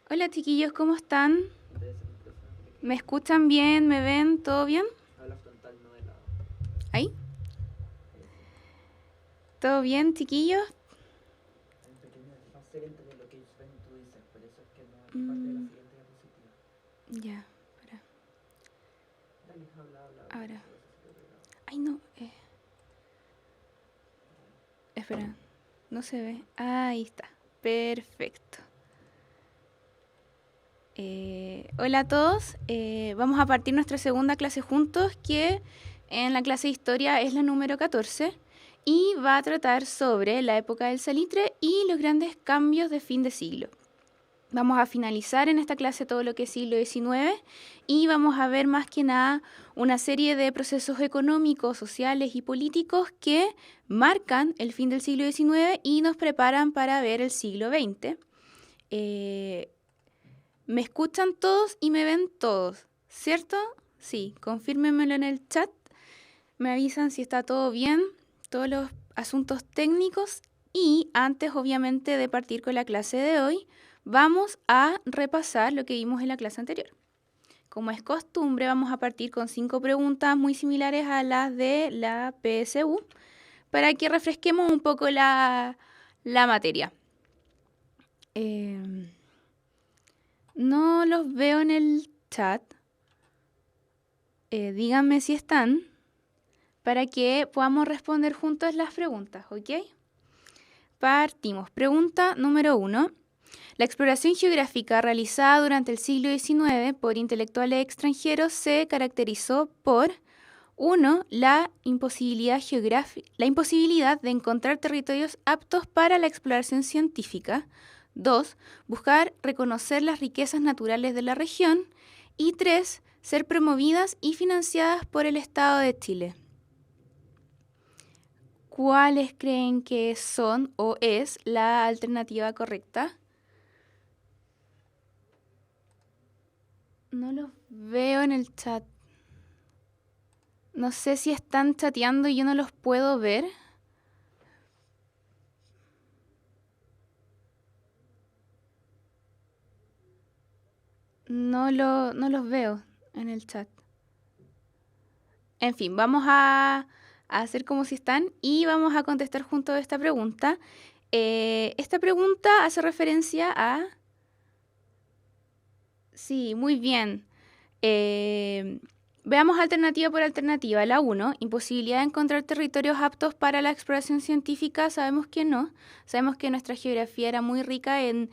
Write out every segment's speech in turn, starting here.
Hola chiquillos, ¿cómo están? ¿Me escuchan bien? ¿Me ven? ¿Todo bien? Habla frontal, no de lado. ¿Ahí? Ahí sí. ¿Todo bien, chiquillos? Hay un pequeño desfase entre lo que ellos ven y tú dices, por eso es que no parte de la Mm, siguiente diapositiva. ya, para. Dale, habla, yo Ahora. controlo eso si quedó pegado. Ay, no. Espera. No se ve. Ahí está. Perfecto. Hola a todos. Vamos a partir nuestra segunda clase juntos, que en la clase de historia es la número 14 y va a tratar sobre la época del salitre y los grandes cambios de fin de siglo. Vamos a finalizar en esta clase todo lo que es siglo XIX y vamos a ver más que nada una serie de procesos económicos, sociales y políticos que marcan el fin del siglo XIX y nos preparan para ver el siglo XX. Me escuchan todos y me ven todos, ¿cierto? Sí, confírmenmelo en el chat. Me avisan si está todo bien, todos los asuntos técnicos. Y antes, obviamente, de partir con la clase de hoy, vamos a repasar lo que vimos en la clase anterior. Como es costumbre, vamos a partir con 5 preguntas muy similares a las de la PSU para que refresquemos un poco la materia. No los veo en el chat. Díganme si están para que podamos responder juntos las preguntas, ¿ok? Partimos. Pregunta número 1. La exploración geográfica realizada durante el siglo XIX por intelectuales extranjeros se caracterizó por 1. La imposibilidad de encontrar territorios aptos para la exploración científica. 2. Buscar reconocer las riquezas naturales de la región. Y 3. Ser promovidas y financiadas por el Estado de Chile. ¿Cuáles creen que son o es la alternativa correcta? No los veo en el chat. No sé si están chateando y yo no los puedo ver. No los veo en el chat. En fin, vamos a hacer como si están y vamos a contestar junto a esta pregunta. Esta pregunta hace referencia a... Sí, muy bien. Eh, Veamos alternativa por alternativa. La 1, imposibilidad de encontrar territorios aptos para la exploración científica. Sabemos que no. Sabemos que nuestra geografía era muy rica en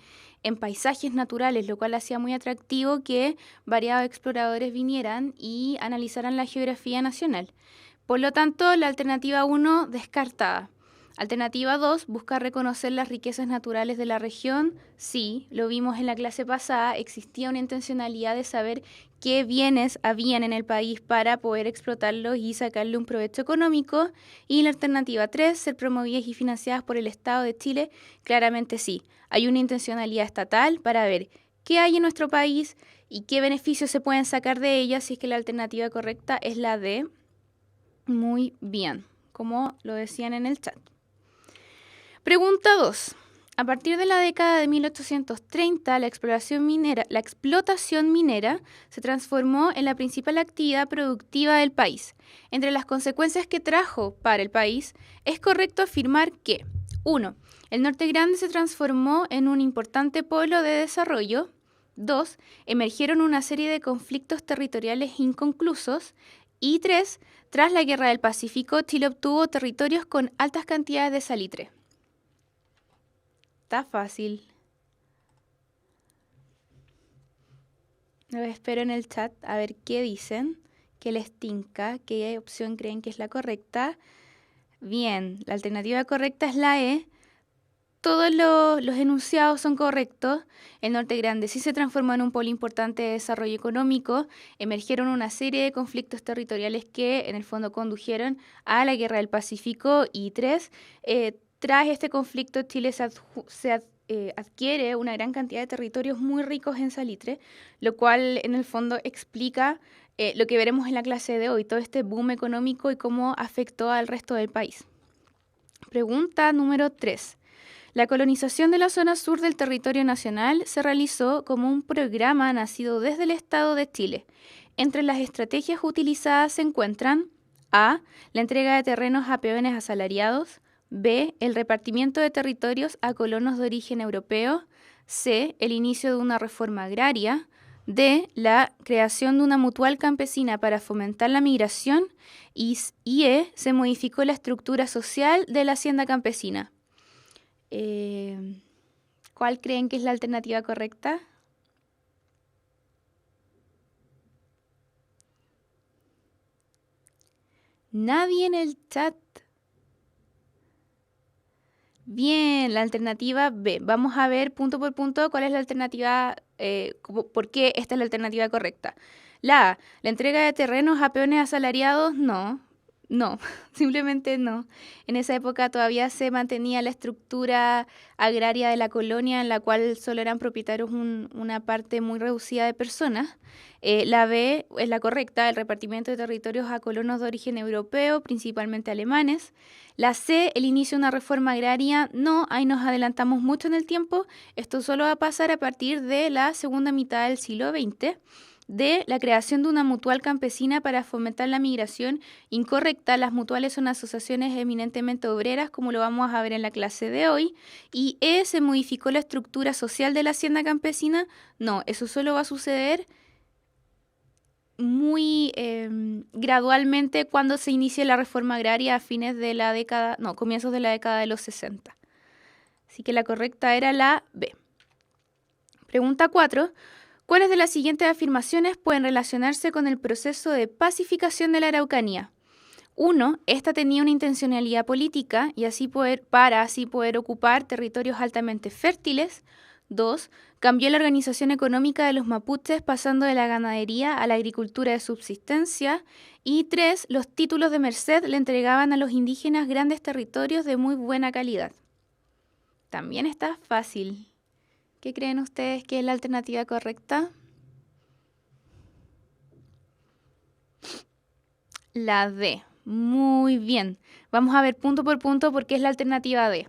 paisajes naturales, lo cual hacía muy atractivo que variados exploradores vinieran y analizaran la geografía nacional. Por lo tanto, la alternativa 1 descartada. Alternativa 2, buscar reconocer las riquezas naturales de la región. Sí, lo vimos en la clase pasada, existía una intencionalidad de saber qué bienes habían en el país para poder explotarlos y sacarle un provecho económico. Y la alternativa 3, ser promovidas y financiadas por el Estado de Chile. Claramente sí, hay una intencionalidad estatal para ver qué hay en nuestro país y qué beneficios se pueden sacar de ellas, si es que la alternativa correcta es la D. Muy bien, como lo decían en el chat. Pregunta 2. A partir de la década de 1830, la explotación minera se transformó en la principal actividad productiva del país. Entre las consecuencias que trajo para el país, es correcto afirmar que 1. El Norte Grande se transformó en un importante polo de desarrollo. 2. Emergieron una serie de conflictos territoriales inconclusos. Y 3. Tras la Guerra del Pacífico, Chile obtuvo territorios con altas cantidades de salitre. Está fácil. Lo espero en el chat a ver qué dicen, qué les tinca, qué opción creen que es la correcta. Bien, la alternativa correcta es la E. Todos los enunciados son correctos. El Norte Grande sí se transformó en un polo importante de desarrollo económico. Emergieron una serie de conflictos territoriales que en el fondo condujeron a la Guerra del Pacífico. Y 3, tras este conflicto Chile adquiere una gran cantidad de territorios muy ricos en salitre, lo cual en el fondo explica lo que veremos en la clase de hoy, todo este boom económico y cómo afectó al resto del país. Pregunta número 3. La colonización de la zona sur del territorio nacional se realizó como un programa nacido desde el Estado de Chile. Entre las estrategias utilizadas se encuentran A. La entrega de terrenos a peones asalariados. B. El repartimiento de territorios a colonos de origen europeo. C. El inicio de una reforma agraria. D. La creación de una mutual campesina para fomentar la migración. Y E. Se modificó la estructura social de la hacienda campesina. ¿Cuál creen que es la alternativa correcta? Nadie en el chat. Bien, la alternativa B. Vamos a ver punto por punto cuál es la alternativa, por qué esta es la alternativa correcta. La A, la entrega de terrenos a peones asalariados, no, simplemente no. En esa época todavía se mantenía la estructura agraria de la colonia en la cual solo eran propietarios una parte muy reducida de personas. La B es la correcta, el repartimiento de territorios a colonos de origen europeo, principalmente alemanes. La C, el inicio de una reforma agraria, no, ahí nos adelantamos mucho en el tiempo. Esto solo va a pasar a partir de la segunda mitad del siglo XX. D, la creación de una mutual campesina para fomentar la migración, incorrecta. Las mutuales son asociaciones eminentemente obreras, como lo vamos a ver en la clase de hoy. Y E, se modificó la estructura social de la hacienda campesina. No, eso solo va a suceder muy gradualmente cuando se inicie la reforma agraria a fines de la década, no, comienzos de la década de los 60. Así que la correcta era la B. Pregunta 4. ¿Cuáles de las siguientes afirmaciones pueden relacionarse con el proceso de pacificación de la Araucanía? 1. Esta tenía una intencionalidad política y para así poder ocupar territorios altamente fértiles. 2. Cambió la organización económica de los mapuches pasando de la ganadería a la agricultura de subsistencia. Y 3. Los títulos de merced le entregaban a los indígenas grandes territorios de muy buena calidad. También está fácil. ¿Qué creen ustedes que es la alternativa correcta? La D. Muy bien. Vamos a ver punto por punto por qué es la alternativa D.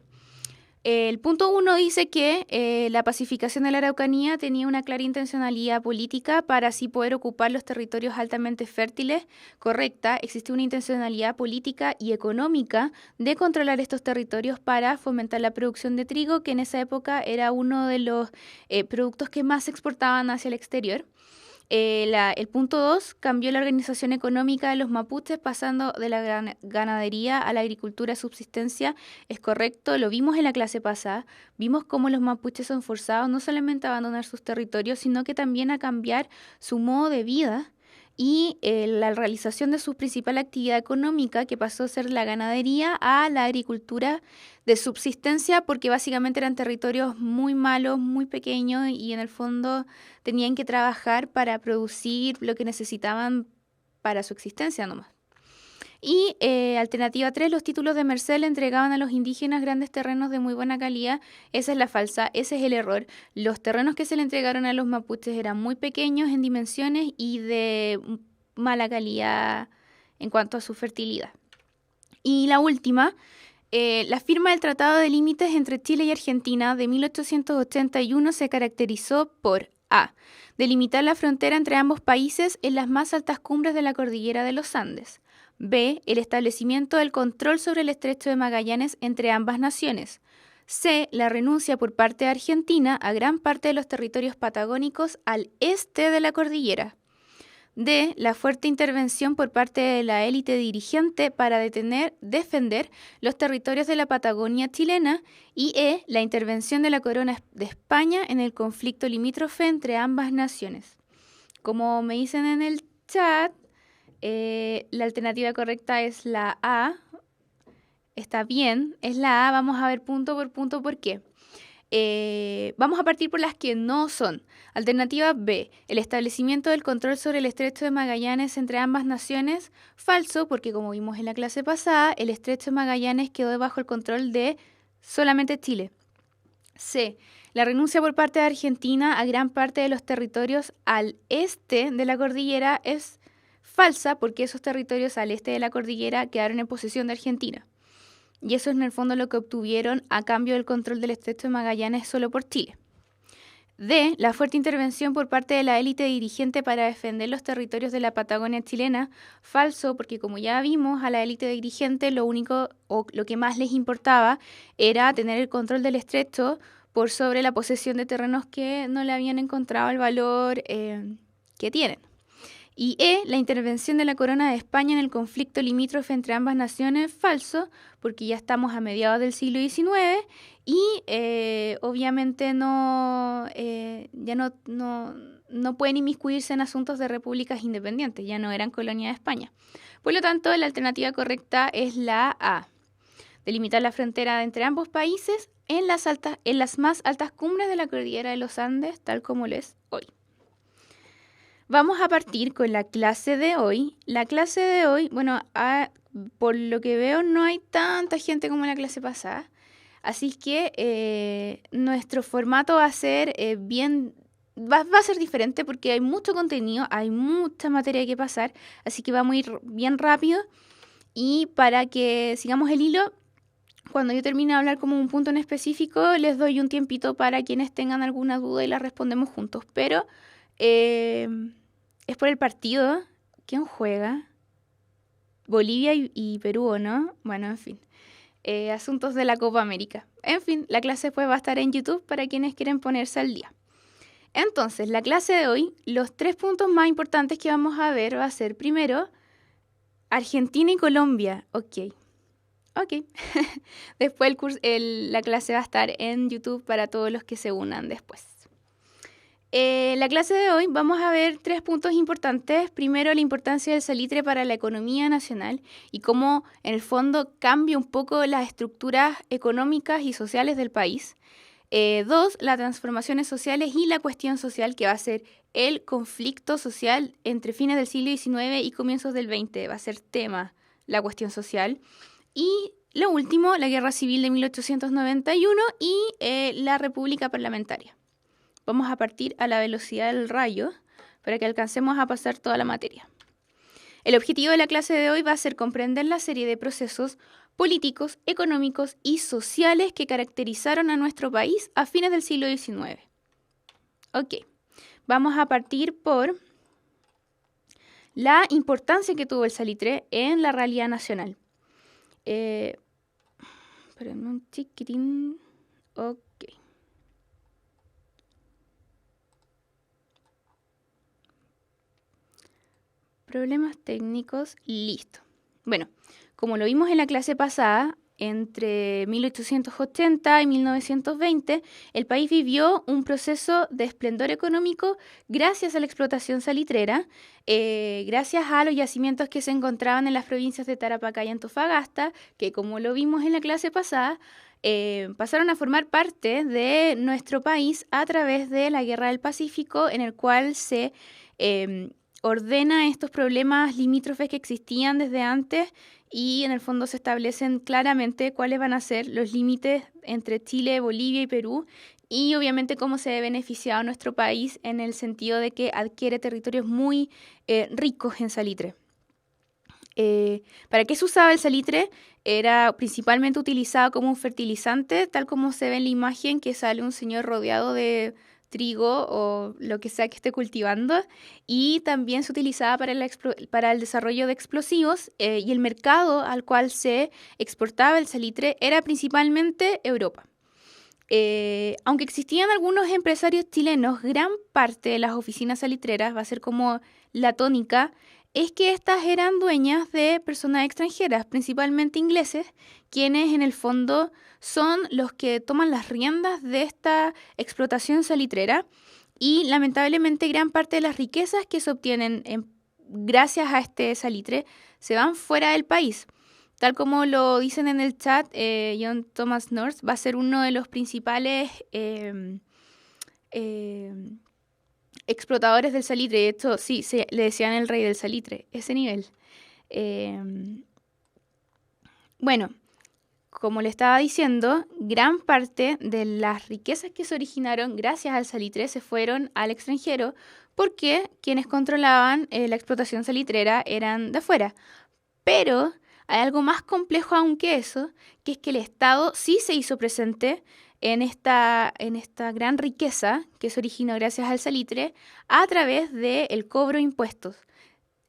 El punto 1 dice que la pacificación de la Araucanía tenía una clara intencionalidad política para así poder ocupar los territorios altamente fértiles. Correcta, existe una intencionalidad política y económica de controlar estos territorios para fomentar la producción de trigo, que en esa época era uno de los productos que más se exportaban hacia el exterior. El punto 2 cambió la organización económica de los mapuches pasando de la ganadería a la agricultura de subsistencia. Es correcto, lo vimos en la clase pasada. Vimos cómo los mapuches son forzados no solamente a abandonar sus territorios, sino que también a cambiar su modo de vida y la realización de su principal actividad económica, que pasó a ser la ganadería a la agricultura de subsistencia, porque básicamente eran territorios muy malos, muy pequeños y en el fondo tenían que trabajar para producir lo que necesitaban para su existencia nomás. Y alternativa 3, los títulos de merced le entregaban a los indígenas grandes terrenos de muy buena calidad. Esa es la falsa, ese es el error. Los terrenos que se le entregaron a los mapuches eran muy pequeños en dimensiones y de mala calidad en cuanto a su fertilidad. Y la última, la firma del Tratado de Límites entre Chile y Argentina de 1881 se caracterizó por A. Delimitar la frontera entre ambos países en las más altas cumbres de la cordillera de los Andes. B. El establecimiento del control sobre el estrecho de Magallanes entre ambas naciones. C. La renuncia por parte de Argentina a gran parte de los territorios patagónicos al este de la cordillera. D. La fuerte intervención por parte de la élite dirigente para defender los territorios de la Patagonia chilena. Y E. La intervención de la corona de España en el conflicto limítrofe entre ambas naciones. Como me dicen en el chat, la alternativa correcta es la A. Está bien, es la A. Vamos a ver punto por punto por qué. Vamos a partir por las que no son. Alternativa B, el establecimiento del control sobre el estrecho de Magallanes entre ambas naciones. Falso, porque como vimos en la clase pasada, el estrecho de Magallanes quedó bajo el control de solamente Chile. C, la renuncia por parte de Argentina a gran parte de los territorios al este de la cordillera es falsa, porque esos territorios al este de la cordillera quedaron en posesión de Argentina. y eso es en el fondo lo que obtuvieron a cambio del control del Estrecho de Magallanes solo por Chile. D. La fuerte intervención por parte de la élite dirigente para defender los territorios de la Patagonia chilena. Falso, porque como ya vimos, a la élite dirigente lo único o lo que más les importaba era tener el control del estrecho por sobre la posesión de terrenos que no le habían encontrado el valor que tienen. Y E. La intervención de la Corona de España en el conflicto limítrofe entre ambas naciones. Falso, porque ya estamos a mediados del siglo XIX y obviamente ya no pueden inmiscuirse en asuntos de repúblicas independientes, ya no eran colonia de España. Por lo tanto, la alternativa correcta es la A. Delimitar la frontera entre ambos países en las más altas cumbres de la cordillera de los Andes, tal como lo es hoy. Vamos a partir con la clase de hoy. La clase de hoy, bueno, por lo que veo no hay tanta gente como la clase pasada, así que nuestro formato va a ser va a ser diferente porque hay mucho contenido, hay mucha materia que pasar, así que vamos a ir bien rápido y para que sigamos el hilo, cuando yo termine de hablar como un punto en específico, les doy un tiempito para quienes tengan alguna duda y la respondemos juntos, pero es por el partido. ¿Quién juega? Bolivia y Perú, ¿o no? Bueno, en fin. Asuntos de la Copa América. En fin, la clase pues va a estar en YouTube para quienes quieren ponerse al día. Entonces, la clase de hoy, los 3 puntos más importantes que vamos a ver va a ser primero, Argentina y Colombia. Ok. Después la clase va a estar en YouTube para todos los que se unan después. La clase de hoy vamos a ver 3 puntos importantes. Primero, la importancia del salitre para la economía nacional y cómo en el fondo cambia un poco las estructuras económicas y sociales del país. 2, las transformaciones sociales y la cuestión social, que va a ser el conflicto social entre fines del siglo XIX y comienzos del XX. Va a ser tema la cuestión social. Y lo último, la Guerra Civil de 1891 y la República Parlamentaria. Vamos a partir a la velocidad del rayo para que alcancemos a pasar toda la materia. El objetivo de la clase de hoy va a ser comprender la serie de procesos políticos, económicos y sociales que caracterizaron a nuestro país a fines del siglo XIX. Ok, vamos a partir por la importancia que tuvo el salitre en la realidad nacional. Espérenme un chiquitín. Ok. Problemas técnicos, listo. Bueno, como lo vimos en la clase pasada, entre 1880 y 1920, el país vivió un proceso de esplendor económico gracias a la explotación salitrera, gracias a los yacimientos que se encontraban en las provincias de Tarapacá y Antofagasta, que como lo vimos en la clase pasada, pasaron a formar parte de nuestro país a través de la Guerra del Pacífico, en el cual se ordena estos problemas limítrofes que existían desde antes y en el fondo se establecen claramente cuáles van a ser los límites entre Chile, Bolivia y Perú y obviamente cómo se ve beneficiado nuestro país en el sentido de que adquiere territorios muy ricos en salitre. ¿Para qué se usaba el salitre? Era principalmente utilizado como un fertilizante, tal como se ve en la imagen que sale un señor rodeado de trigo o lo que sea que esté cultivando, y también se utilizaba para el desarrollo de explosivos y el mercado al cual se exportaba el salitre era principalmente Europa. Aunque existían algunos empresarios chilenos, gran parte de las oficinas salitreras, va a ser como la tónica, es que estas eran dueñas de personas extranjeras, principalmente ingleses, quienes en el fondo son los que toman las riendas de esta explotación salitrera y lamentablemente gran parte de las riquezas que se obtienen gracias a este salitre se van fuera del país. Tal como lo dicen en el chat, John Thomas North va a ser uno de los principales explotadores del salitre. De hecho, sí, le decían el rey del salitre, ese nivel. Bueno, como le estaba diciendo, gran parte de las riquezas que se originaron gracias al salitre se fueron al extranjero porque quienes controlaban la explotación salitrera eran de afuera. Pero hay algo más complejo aún que eso, que es que el Estado sí se hizo presente en esta gran riqueza que se originó gracias al salitre a través del cobro de impuestos.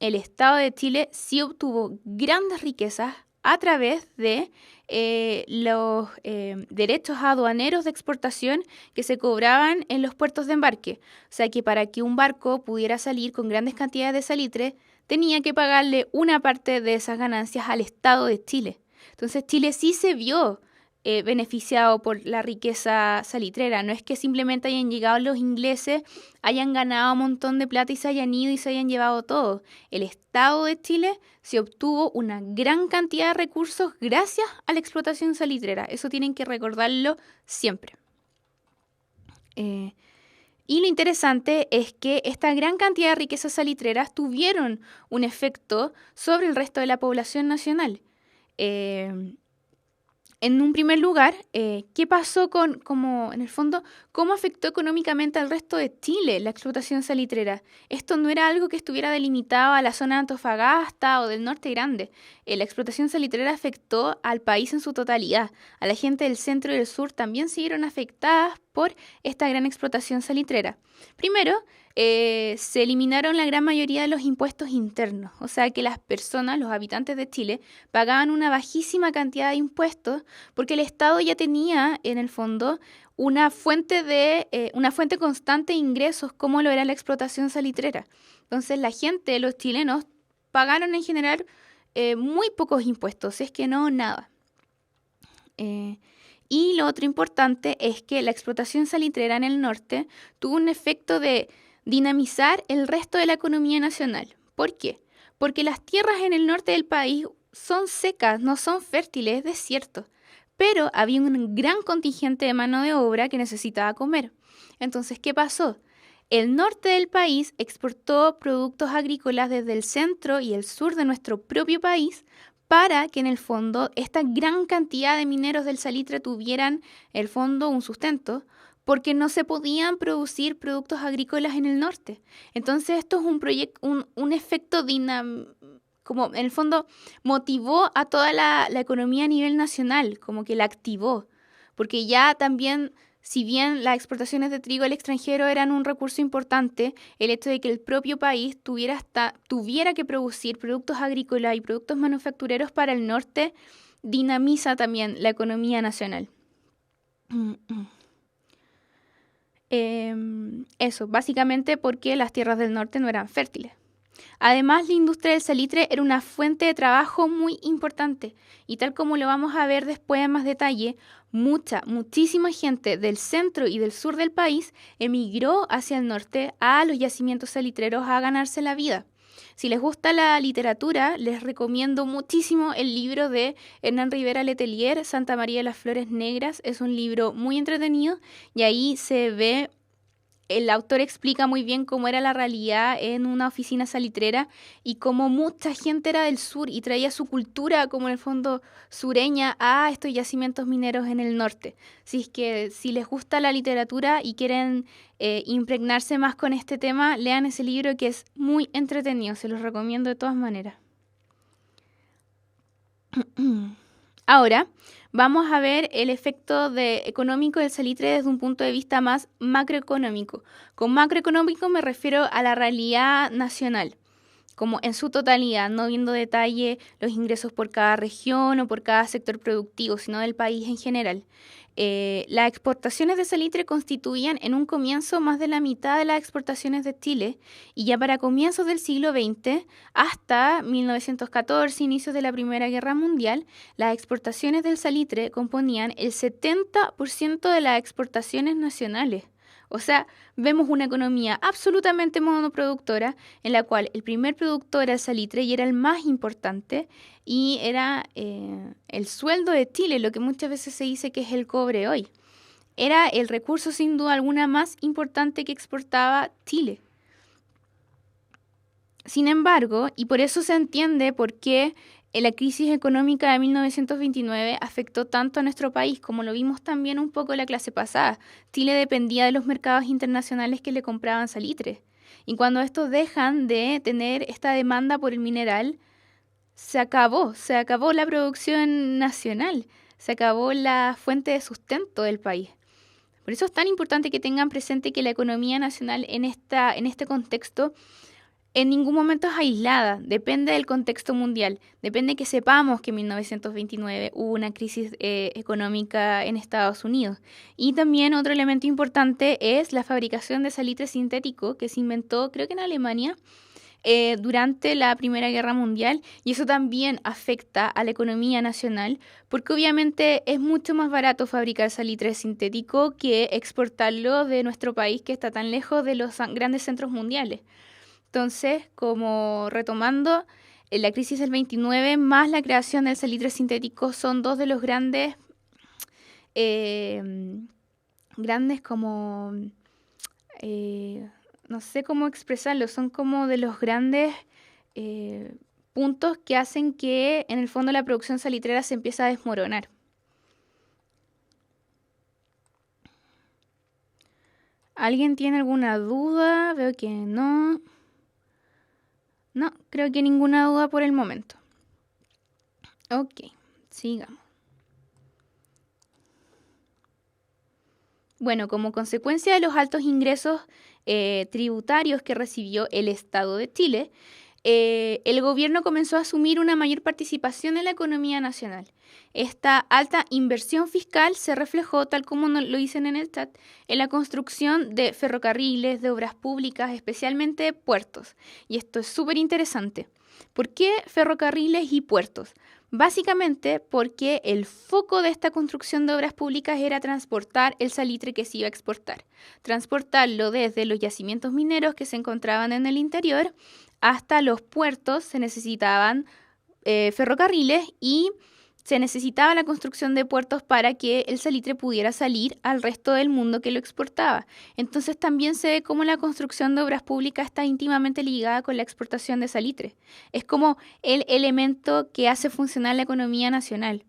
El Estado de Chile sí obtuvo grandes riquezas a través de los derechos aduaneros de exportación que se cobraban en los puertos de embarque. O sea que para que un barco pudiera salir con grandes cantidades de salitre, tenía que pagarle una parte de esas ganancias al Estado de Chile. Entonces Chile sí se vio beneficiado por la riqueza salitrera. No es que simplemente hayan llegado los ingleses, hayan ganado un montón de plata y se hayan ido y se hayan llevado todo. El Estado de Chile se obtuvo una gran cantidad de recursos gracias a la explotación salitrera. Eso tienen que recordarlo siempre. Y lo interesante es que esta gran cantidad de riquezas salitreras tuvieron un efecto sobre el resto de la población nacional. En un primer lugar, ¿qué pasó en el fondo, cómo afectó económicamente al resto de Chile la explotación salitrera? Esto no era algo que estuviera delimitado a la zona de Antofagasta o del Norte Grande. La explotación salitrera afectó al país en su totalidad. A la gente del centro y del sur también se vieron afectadas por esta gran explotación salitrera. Primero, se eliminaron la gran mayoría de los impuestos internos, o sea que las personas, los habitantes de Chile, pagaban una bajísima cantidad de impuestos porque el Estado ya tenía, en el fondo, una fuente constante de ingresos como lo era la explotación salitrera. Entonces la gente, los chilenos, pagaron en general muy pocos impuestos, si es que no, nada. Y lo otro importante es que la explotación salitrera en el norte tuvo un efecto de dinamizar el resto de la economía nacional. ¿Por qué? Porque las tierras en el norte del país son secas, no son fértiles, es desierto. Pero había un gran contingente de mano de obra que necesitaba comer. Entonces, ¿qué pasó? El norte del país exportó productos agrícolas desde el centro y el sur de nuestro propio país para que en el fondo esta gran cantidad de mineros del salitre tuvieran en el fondo un sustento, porque no se podían producir productos agrícolas en el norte. Entonces esto es un efecto como en el fondo motivó a toda la economía a nivel nacional, como que la activó, porque ya también, si bien las exportaciones de trigo al extranjero eran un recurso importante, el hecho de que el propio país tuviera que producir productos agrícolas y productos manufactureros para el norte dinamiza también la economía nacional. Eso, básicamente porque las tierras del norte no eran fértiles. Además, la industria del salitre era una fuente de trabajo muy importante y tal como lo vamos a ver después en más detalle, muchísima gente del centro y del sur del país emigró hacia el norte a los yacimientos salitreros a ganarse la vida. Si les gusta la literatura, les recomiendo muchísimo el libro de Hernán Rivera Letelier, Santa María de las Flores Negras. Es un libro muy entretenido y ahí se ve, el autor explica muy bien cómo era la realidad en una oficina salitrera y cómo mucha gente era del sur y traía su cultura como en el fondo sureña a estos yacimientos mineros en el norte. Si les gusta la literatura y quieren impregnarse más con este tema, lean ese libro que es muy entretenido, se los recomiendo de todas maneras. Ahora vamos a ver el efecto económico del salitre desde un punto de vista más macroeconómico. Con macroeconómico me refiero a la realidad nacional, como en su totalidad, no viendo detalle los ingresos por cada región o por cada sector productivo, sino del país en general. Las exportaciones de salitre constituían en un comienzo más de la mitad de las exportaciones de Chile y ya para comienzos del siglo XX, hasta 1914, inicios de la Primera Guerra Mundial, las exportaciones del salitre componían el 70% de las exportaciones nacionales. O sea, vemos una economía absolutamente monoproductora en la cual el primer productor era el salitre y era el más importante y era el sueldo de Chile, lo que muchas veces se dice que es el cobre hoy. Era el recurso sin duda alguna más importante que exportaba Chile. Sin embargo, y por eso se entiende por qué la crisis económica de 1929 afectó tanto a nuestro país, como lo vimos también un poco en la clase pasada. Chile dependía de los mercados internacionales que le compraban salitre. Y cuando estos dejan de tener esta demanda por el mineral, se acabó la producción nacional, se acabó la fuente de sustento del país. Por eso es tan importante que tengan presente que la economía nacional en este contexto en ningún momento es aislada, depende del contexto mundial, depende que sepamos que en 1929 hubo una crisis económica en Estados Unidos. Y también otro elemento importante es la fabricación de salitre sintético que se inventó, creo que en Alemania, durante la Primera Guerra Mundial, y eso también afecta a la economía nacional, porque obviamente es mucho más barato fabricar salitre sintético que exportarlo de nuestro país que está tan lejos de los grandes centros mundiales. Entonces, como retomando, la crisis del 29 más la creación del salitre sintético son dos de los grandes como, no sé cómo expresarlo, son como de los grandes puntos que hacen que en el fondo la producción salitrera se empiece a desmoronar. ¿Alguien tiene alguna duda? Veo que no. No, creo que ninguna duda por el momento. Ok, sigamos. Bueno, como consecuencia de los altos ingresos tributarios que recibió el Estado de Chile, el gobierno comenzó a asumir una mayor participación en la economía nacional. Esta alta inversión fiscal se reflejó, tal como lo dicen en el chat, en la construcción de ferrocarriles, de obras públicas, especialmente puertos. Y esto es súper interesante. ¿Por qué ferrocarriles y puertos? Básicamente porque el foco de esta construcción de obras públicas era transportar el salitre que se iba a exportar. Transportarlo desde los yacimientos mineros que se encontraban en el interior hasta los puertos se necesitaban ferrocarriles y se necesitaba la construcción de puertos para que el salitre pudiera salir al resto del mundo que lo exportaba. Entonces también se ve cómo la construcción de obras públicas está íntimamente ligada con la exportación de salitre. Es como el elemento que hace funcionar la economía nacional.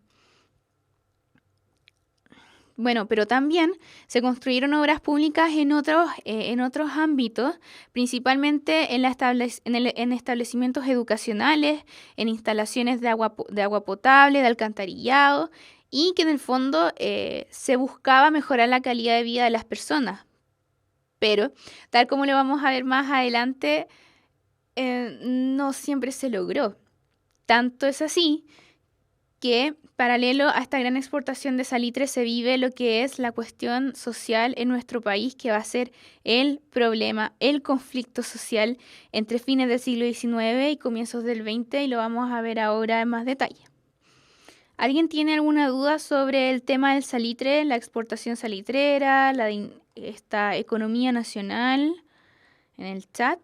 Bueno, pero también se construyeron obras públicas en otros ámbitos, principalmente en establecimientos educacionales, en instalaciones de agua potable, de alcantarillado, y que en el fondo se buscaba mejorar la calidad de vida de las personas. Pero, tal como lo vamos a ver más adelante, no siempre se logró. Tanto es así que paralelo a esta gran exportación de salitre se vive lo que es la cuestión social en nuestro país, que va a ser el problema, el conflicto social entre fines del siglo XIX y comienzos del XX, y lo vamos a ver ahora en más detalle. ¿Alguien tiene alguna duda sobre el tema del salitre, la exportación salitrera, esta economía nacional en el chat?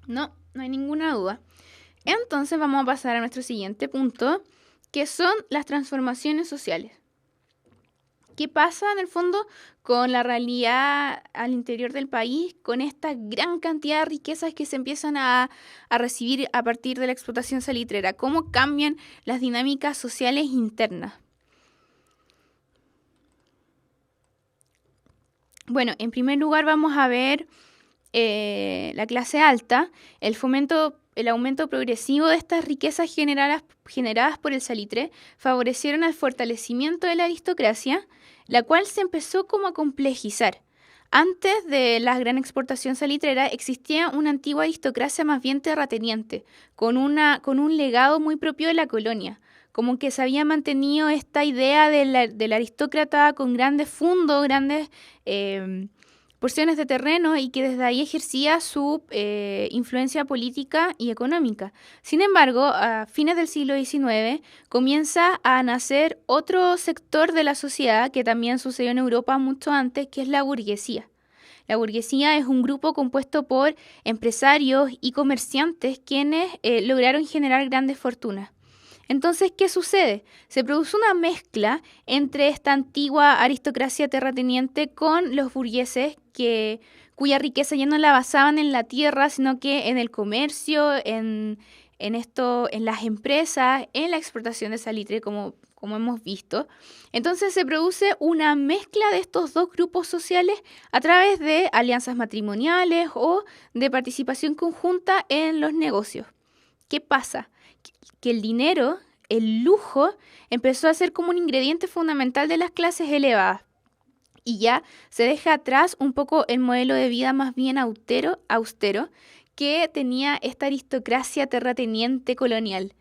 No hay ninguna duda. Entonces vamos a pasar a nuestro siguiente punto, que son las transformaciones sociales. ¿Qué pasa en el fondo con la realidad al interior del país, con esta gran cantidad de riquezas que se empiezan a recibir a partir de la explotación salitrera? ¿Cómo cambian las dinámicas sociales internas? Bueno, en primer lugar vamos a ver la clase alta, el aumento progresivo de estas riquezas generadas por el salitre favorecieron el fortalecimiento de la aristocracia, la cual se empezó como a complejizar. Antes de la gran exportación salitrera existía una antigua aristocracia más bien terrateniente, con un legado muy propio de la colonia, como que se había mantenido esta idea del aristócrata con grandes fundos, grandes porciones de terreno, y que desde ahí ejercía su influencia política y económica. Sin embargo, a fines del siglo XIX comienza a nacer otro sector de la sociedad que también sucedió en Europa mucho antes, que es la burguesía. La burguesía es un grupo compuesto por empresarios y comerciantes quienes lograron generar grandes fortunas. Entonces, ¿qué sucede? Se produce una mezcla entre esta antigua aristocracia terrateniente con los burgueses cuya riqueza ya no la basaban en la tierra, sino que en el comercio, en en las empresas, en la exportación de salitre, como hemos visto. Entonces se produce una mezcla de estos dos grupos sociales a través de alianzas matrimoniales o de participación conjunta en los negocios. ¿Qué pasa? Que el dinero, el lujo, empezó a ser como un ingrediente fundamental de las clases elevadas. Y ya se deja atrás un poco el modelo de vida más bien austero que tenía esta aristocracia terrateniente colonial.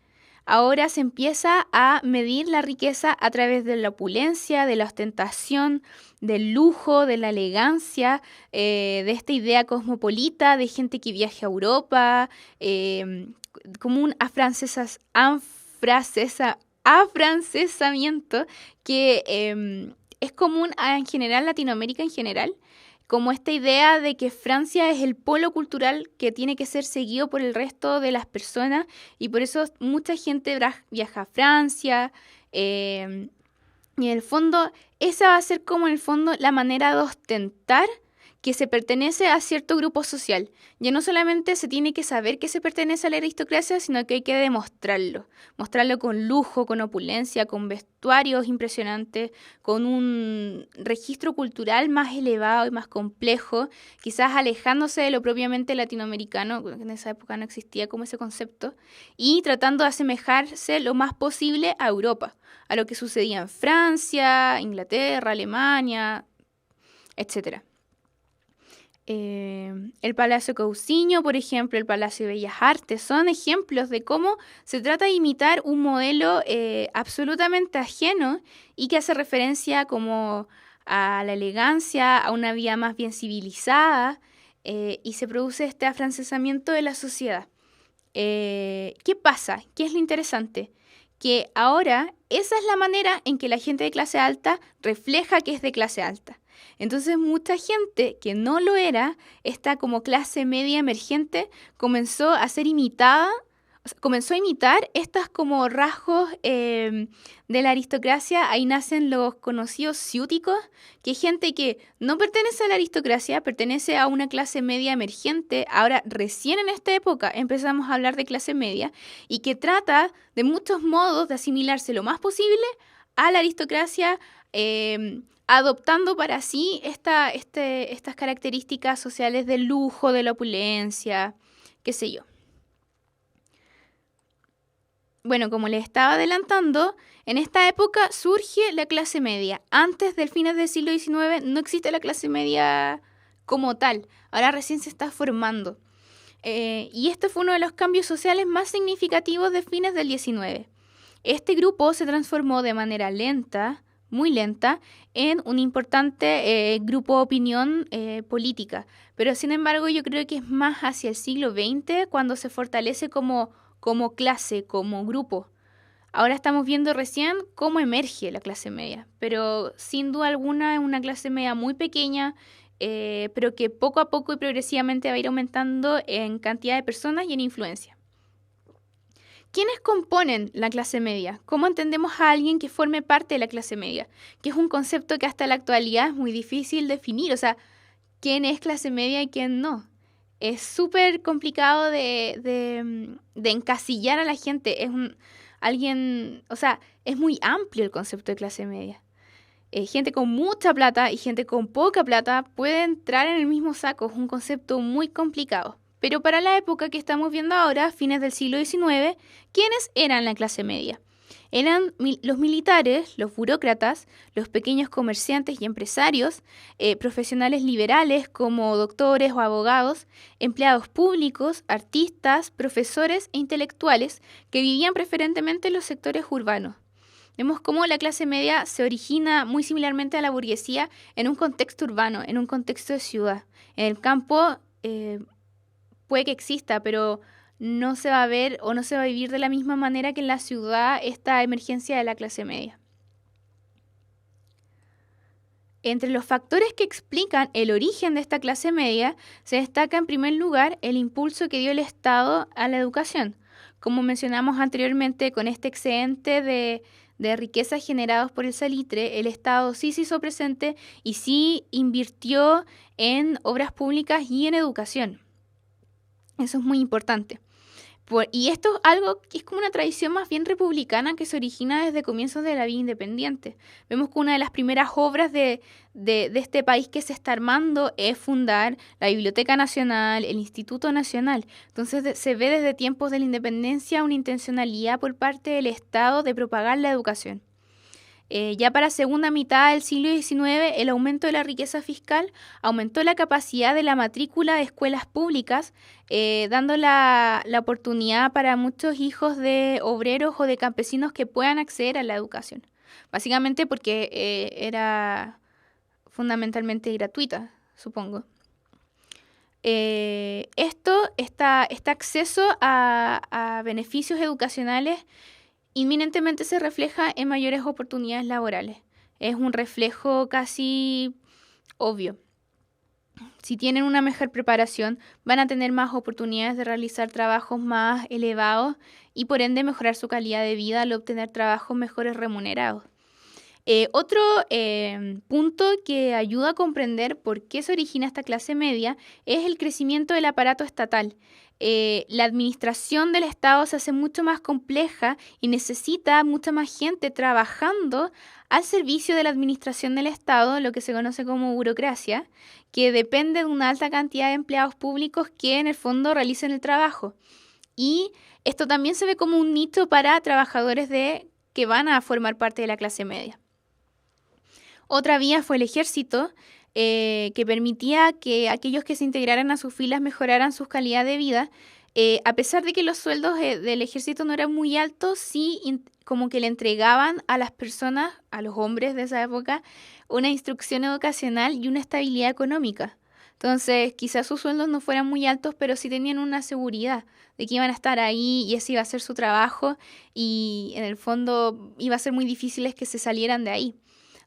Ahora se empieza a medir la riqueza a través de la opulencia, de la ostentación, del lujo, de la elegancia, de esta idea cosmopolita de gente que viaja a Europa, como un afrancesamiento que es común en general, Latinoamérica en general, como esta idea de que Francia es el polo cultural que tiene que ser seguido por el resto de las personas y por eso mucha gente viaja a Francia y en el fondo esa va a ser como en el fondo la manera de ostentar que se pertenece a cierto grupo social. Ya no solamente se tiene que saber que se pertenece a la aristocracia, sino que hay que demostrarlo. Mostrarlo con lujo, con opulencia, con vestuarios impresionantes, con un registro cultural más elevado y más complejo, quizás alejándose de lo propiamente latinoamericano, porque en esa época no existía como ese concepto, y tratando de asemejarse lo más posible a Europa, a lo que sucedía en Francia, Inglaterra, Alemania, etc. El Palacio Cousiño, por ejemplo, el Palacio de Bellas Artes, son ejemplos de cómo se trata de imitar un modelo absolutamente ajeno y que hace referencia como a la elegancia, a una vida más bien civilizada, y se produce este afrancesamiento de la sociedad. ¿Qué pasa? ¿Qué es lo interesante? Que ahora esa es la manera en que la gente de clase alta refleja que es de clase alta. Entonces mucha gente que no lo era, esta como clase media emergente, comenzó a ser imitada, o sea, comenzó a imitar estos como rasgos de la aristocracia. Ahí nacen los conocidos ciúticos, que es gente que no pertenece a la aristocracia, pertenece a una clase media emergente. Ahora, recién en esta época empezamos a hablar de clase media y que trata de muchos modos de asimilarse lo más posible a la aristocracia, adoptando para sí estas características sociales del lujo, de la opulencia, qué sé yo. Bueno, como les estaba adelantando, en esta época surge la clase media. Antes del final del siglo XIX no existe la clase media como tal. Ahora recién se está formando. Y este fue uno de los cambios sociales más significativos de fines del XIX. Este grupo se transformó de manera lenta, muy lenta, en un importante grupo de opinión política. Pero sin embargo yo creo que es más hacia el siglo XX cuando se fortalece como clase, como grupo. Ahora estamos viendo recién cómo emerge la clase media, pero sin duda alguna es una clase media muy pequeña, pero que poco a poco y progresivamente va a ir aumentando en cantidad de personas y en influencia. ¿Quiénes componen la clase media? ¿Cómo entendemos a alguien que forme parte de la clase media? Que es un concepto que hasta la actualidad es muy difícil definir, o sea, ¿quién es clase media y quién no? Es súper complicado de encasillar a la gente. Es muy amplio el concepto de clase media. Gente con mucha plata y gente con poca plata puede entrar en el mismo saco. Es un concepto muy complicado. Pero para la época que estamos viendo ahora, fines del siglo XIX, ¿quiénes eran la clase media? Eran los militares, los burócratas, los pequeños comerciantes y empresarios, profesionales liberales como doctores o abogados, empleados públicos, artistas, profesores e intelectuales que vivían preferentemente en los sectores urbanos. Vemos cómo la clase media se origina muy similarmente a la burguesía en un contexto urbano, en un contexto de ciudad. En el campo puede que exista, pero no se va a ver o no se va a vivir de la misma manera que en la ciudad esta emergencia de la clase media. Entre los factores que explican el origen de esta clase media, se destaca en primer lugar el impulso que dio el Estado a la educación. Como mencionamos anteriormente, con este excedente de riquezas generados por el salitre, el Estado sí se hizo presente y sí invirtió en obras públicas y en educación. Eso es muy importante. Y esto es algo que es como una tradición más bien republicana que se origina desde comienzos de la vida independiente. Vemos que una de las primeras obras de este país que se está armando es fundar la Biblioteca Nacional, el Instituto Nacional. Entonces se ve desde tiempos de la independencia una intencionalidad por parte del Estado de propagar la educación. Ya para segunda mitad del siglo XIX, el aumento de la riqueza fiscal aumentó la capacidad de la matrícula de escuelas públicas, dando la oportunidad para muchos hijos de obreros o de campesinos que puedan acceder a la educación. Básicamente porque era fundamentalmente gratuita, supongo. Este acceso a beneficios educacionales inminentemente se refleja en mayores oportunidades laborales. Es un reflejo casi obvio. Si tienen una mejor preparación, van a tener más oportunidades de realizar trabajos más elevados y por ende mejorar su calidad de vida al obtener trabajos mejores remunerados. Otro punto que ayuda a comprender por qué se origina esta clase media es el crecimiento del aparato estatal. La administración del Estado se hace mucho más compleja y necesita mucha más gente trabajando al servicio de la administración del Estado, lo que se conoce como burocracia, que depende de una alta cantidad de empleados públicos que en el fondo realicen el trabajo. Y esto también se ve como un nicho para trabajadores que van a formar parte de la clase media. Otra vía fue el ejército, que permitía que aquellos que se integraran a sus filas mejoraran su calidad de vida. A pesar de que los sueldos del ejército no eran muy altos, sí como que le entregaban a las personas, a los hombres de esa época, una instrucción educacional y una estabilidad económica. Entonces, quizás sus sueldos no fueran muy altos, pero sí tenían una seguridad de que iban a estar ahí y ese iba a ser su trabajo y en el fondo iba a ser muy difícil que se salieran de ahí.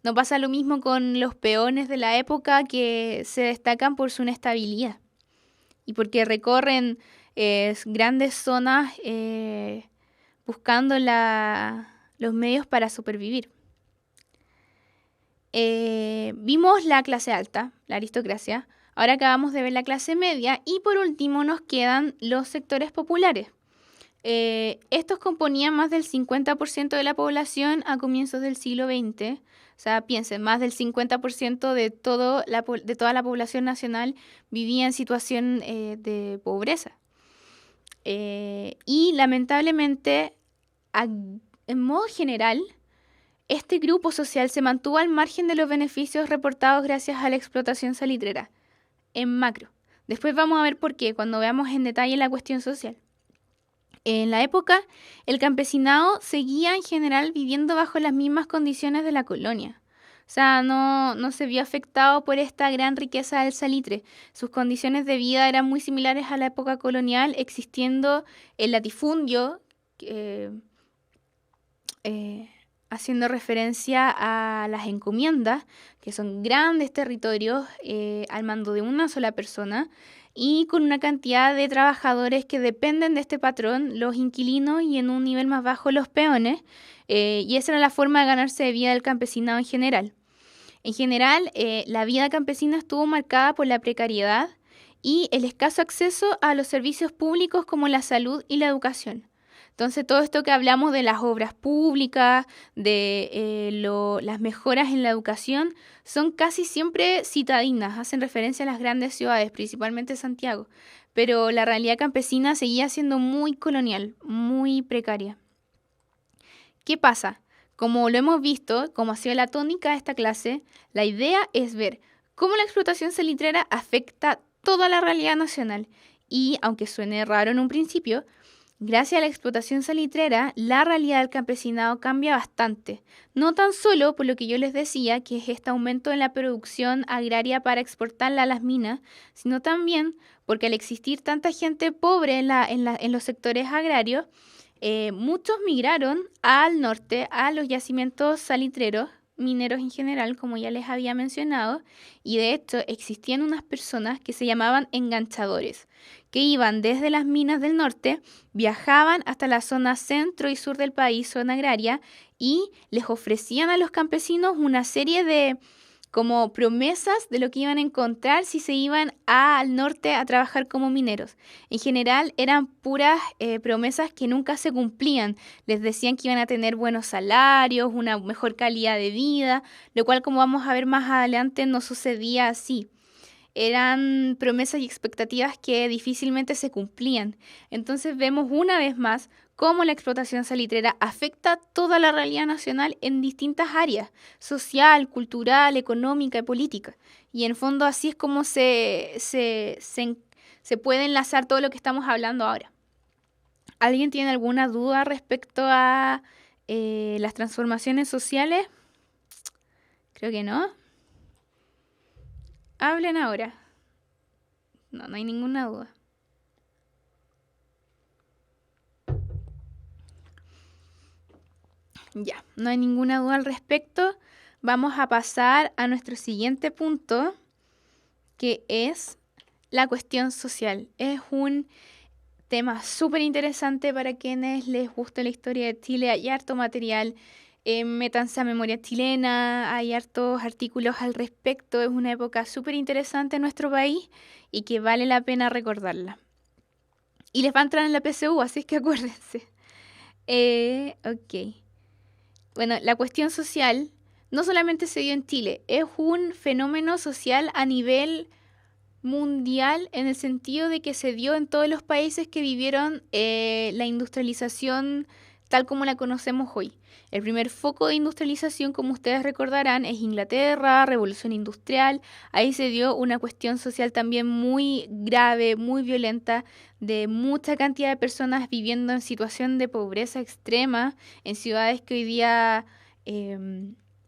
No pasa lo mismo con los peones de la época que se destacan por su inestabilidad y porque recorren grandes zonas buscando los medios para supervivir. Vimos la clase alta, la aristocracia, ahora acabamos de ver la clase media y por último nos quedan los sectores populares. Estos componían más del 50% de la población a comienzos del siglo XX. O sea, piensen, más del 50% de toda la población nacional vivía en situación de pobreza. Y lamentablemente, en modo general, este grupo social se mantuvo al margen de los beneficios reportados gracias a la explotación salitrera, en macro. Después vamos a ver por qué, cuando veamos en detalle la cuestión social. En la época, el campesinado seguía en general viviendo bajo las mismas condiciones de la colonia. O sea, no se vio afectado por esta gran riqueza del salitre. Sus condiciones de vida eran muy similares a la época colonial, existiendo el latifundio, haciendo referencia a las encomiendas, que son grandes territorios al mando de una sola persona, y con una cantidad de trabajadores que dependen de este patrón, los inquilinos y en un nivel más bajo los peones, y esa era la forma de ganarse de vida del campesinado en general. En general, la vida campesina estuvo marcada por la precariedad y el escaso acceso a los servicios públicos como la salud y la educación. Entonces, todo esto que hablamos de las obras públicas, de las mejoras en la educación, son casi siempre citadinas, hacen referencia a las grandes ciudades, principalmente Santiago. Pero la realidad campesina seguía siendo muy colonial, muy precaria. ¿Qué pasa? Como lo hemos visto, como ha sido la tónica de esta clase, la idea es ver cómo la explotación salitrera afecta toda la realidad nacional. Y, aunque suene raro en un principio, gracias a la explotación salitrera, la realidad del campesinado cambia bastante. No tan solo por lo que yo les decía, que es este aumento en la producción agraria para exportarla a las minas, sino también porque al existir tanta gente pobre en los sectores agrarios, muchos migraron al norte, a los yacimientos salitreros, mineros en general, como ya les había mencionado, y de hecho existían unas personas que se llamaban enganchadores, que iban desde las minas del norte, viajaban hasta la zona centro y sur del país, zona agraria, y les ofrecían a los campesinos una serie de como promesas de lo que iban a encontrar si se iban al norte a trabajar como mineros. En general eran puras promesas que nunca se cumplían. Les decían que iban a tener buenos salarios, una mejor calidad de vida, lo cual, como vamos a ver más adelante, no sucedía así. Eran promesas y expectativas que difícilmente se cumplían. Entonces vemos una vez más cómo la explotación salitrera afecta toda la realidad nacional en distintas áreas, social, cultural, económica y política. Y en fondo así es como se puede enlazar todo lo que estamos hablando ahora. ¿Alguien tiene alguna duda respecto a las transformaciones sociales? Creo que no. Hablen ahora. No hay ninguna duda. Ya, no hay ninguna duda al respecto. Vamos a pasar a nuestro siguiente punto, que es la cuestión social. Es un tema súper interesante para quienes les gusta la historia de Chile. Hay harto material. Métanse a Memoria Chilena, hay hartos artículos al respecto. Es una época súper interesante en nuestro país y que vale la pena recordarla. Y les va a entrar en la PSU, así es que acuérdense. Ok. Bueno, la cuestión social no solamente se dio en Chile, es un fenómeno social a nivel mundial en el sentido de que se dio en todos los países que vivieron la industrialización tal como la conocemos hoy. El primer foco de industrialización, como ustedes recordarán, es Inglaterra, Revolución Industrial. Ahí se dio una cuestión social también muy grave, muy violenta, de mucha cantidad de personas viviendo en situación de pobreza extrema, en ciudades que hoy día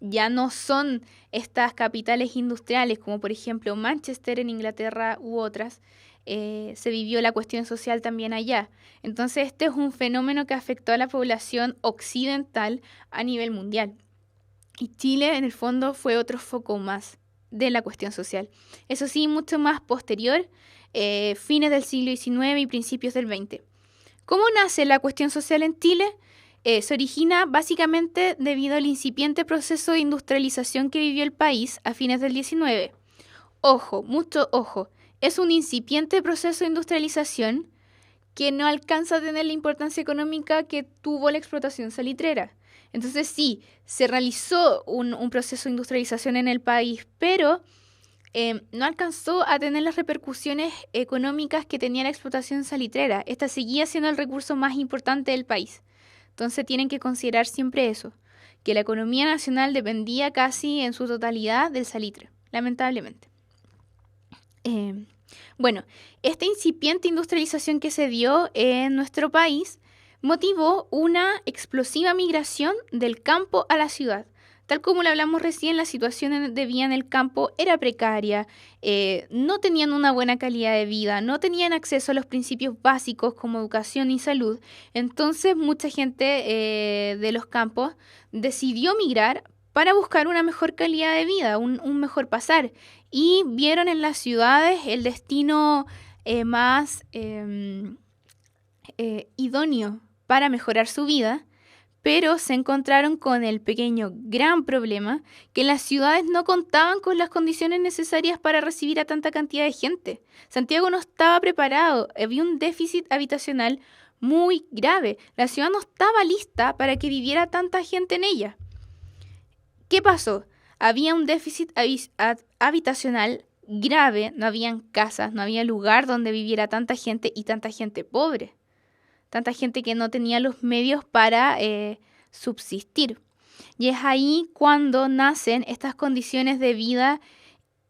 ya no son estas capitales industriales, como por ejemplo Manchester en Inglaterra u otras. Se vivió la cuestión social también allá. Entonces este es un fenómeno que afectó a la población occidental a nivel mundial. Y Chile en el fondo fue otro foco más de la cuestión social. Eso sí, mucho más posterior, fines del siglo XIX y principios del XX. ¿Cómo nace la cuestión social en Chile? Se origina básicamente debido al incipiente proceso de industrialización que vivió el país a fines del XIX. Ojo, mucho ojo. Es un incipiente proceso de industrialización que no alcanza a tener la importancia económica que tuvo la explotación salitrera. Entonces sí, se realizó un proceso de industrialización en el país, pero no alcanzó a tener las repercusiones económicas que tenía la explotación salitrera. Esta seguía siendo el recurso más importante del país. Entonces tienen que considerar siempre eso, que la economía nacional dependía casi en su totalidad del salitre, lamentablemente. Bueno, esta incipiente industrialización que se dio en nuestro país motivó una explosiva migración del campo a la ciudad. Tal como lo hablamos recién, la situación de vida en el campo era precaria, no tenían una buena calidad de vida, no tenían acceso a los principios básicos como educación y salud. Entonces mucha gente de los campos decidió migrar para buscar una mejor calidad de vida, un mejor pasar. Y vieron en las ciudades el destino más idóneo para mejorar su vida, pero se encontraron con el pequeño gran problema que las ciudades no contaban con las condiciones necesarias para recibir a tanta cantidad de gente. Santiago no estaba preparado, había un déficit habitacional muy grave. La ciudad no estaba lista para que viviera tanta gente en ella. ¿Qué pasó? Había un déficit habitacional grave, no habían casas, no había lugar donde viviera tanta gente y tanta gente pobre. Tanta gente que no tenía los medios para subsistir. Y es ahí cuando nacen estas condiciones de vida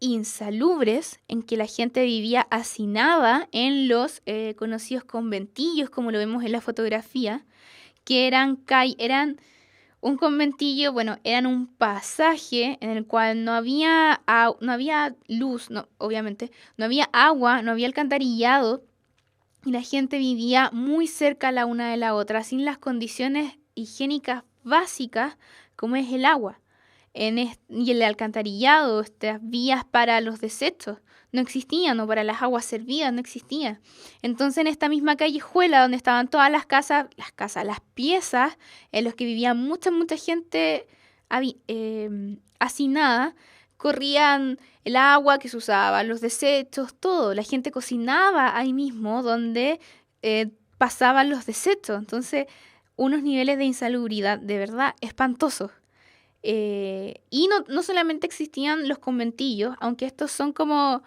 insalubres en que la gente vivía hacinada en los conocidos conventillos, como lo vemos en la fotografía, que eran un conventillo, bueno, eran un pasaje en el cual no había luz, no, obviamente, no había agua, no había alcantarillado, y la gente vivía muy cerca la una de la otra, sin las condiciones higiénicas básicas como es el agua. Y el alcantarillado, estas vías para los desechos, no existían, o para las aguas servidas no existían. Entonces en esta misma callejuela donde estaban todas las piezas en las que vivía mucha gente hacinada, corrían el agua que se usaba, los desechos, todo. La gente cocinaba ahí mismo donde pasaban los desechos. Entonces, unos niveles de insalubridad de verdad espantosos. Y no solamente existían los conventillos, aunque estos son como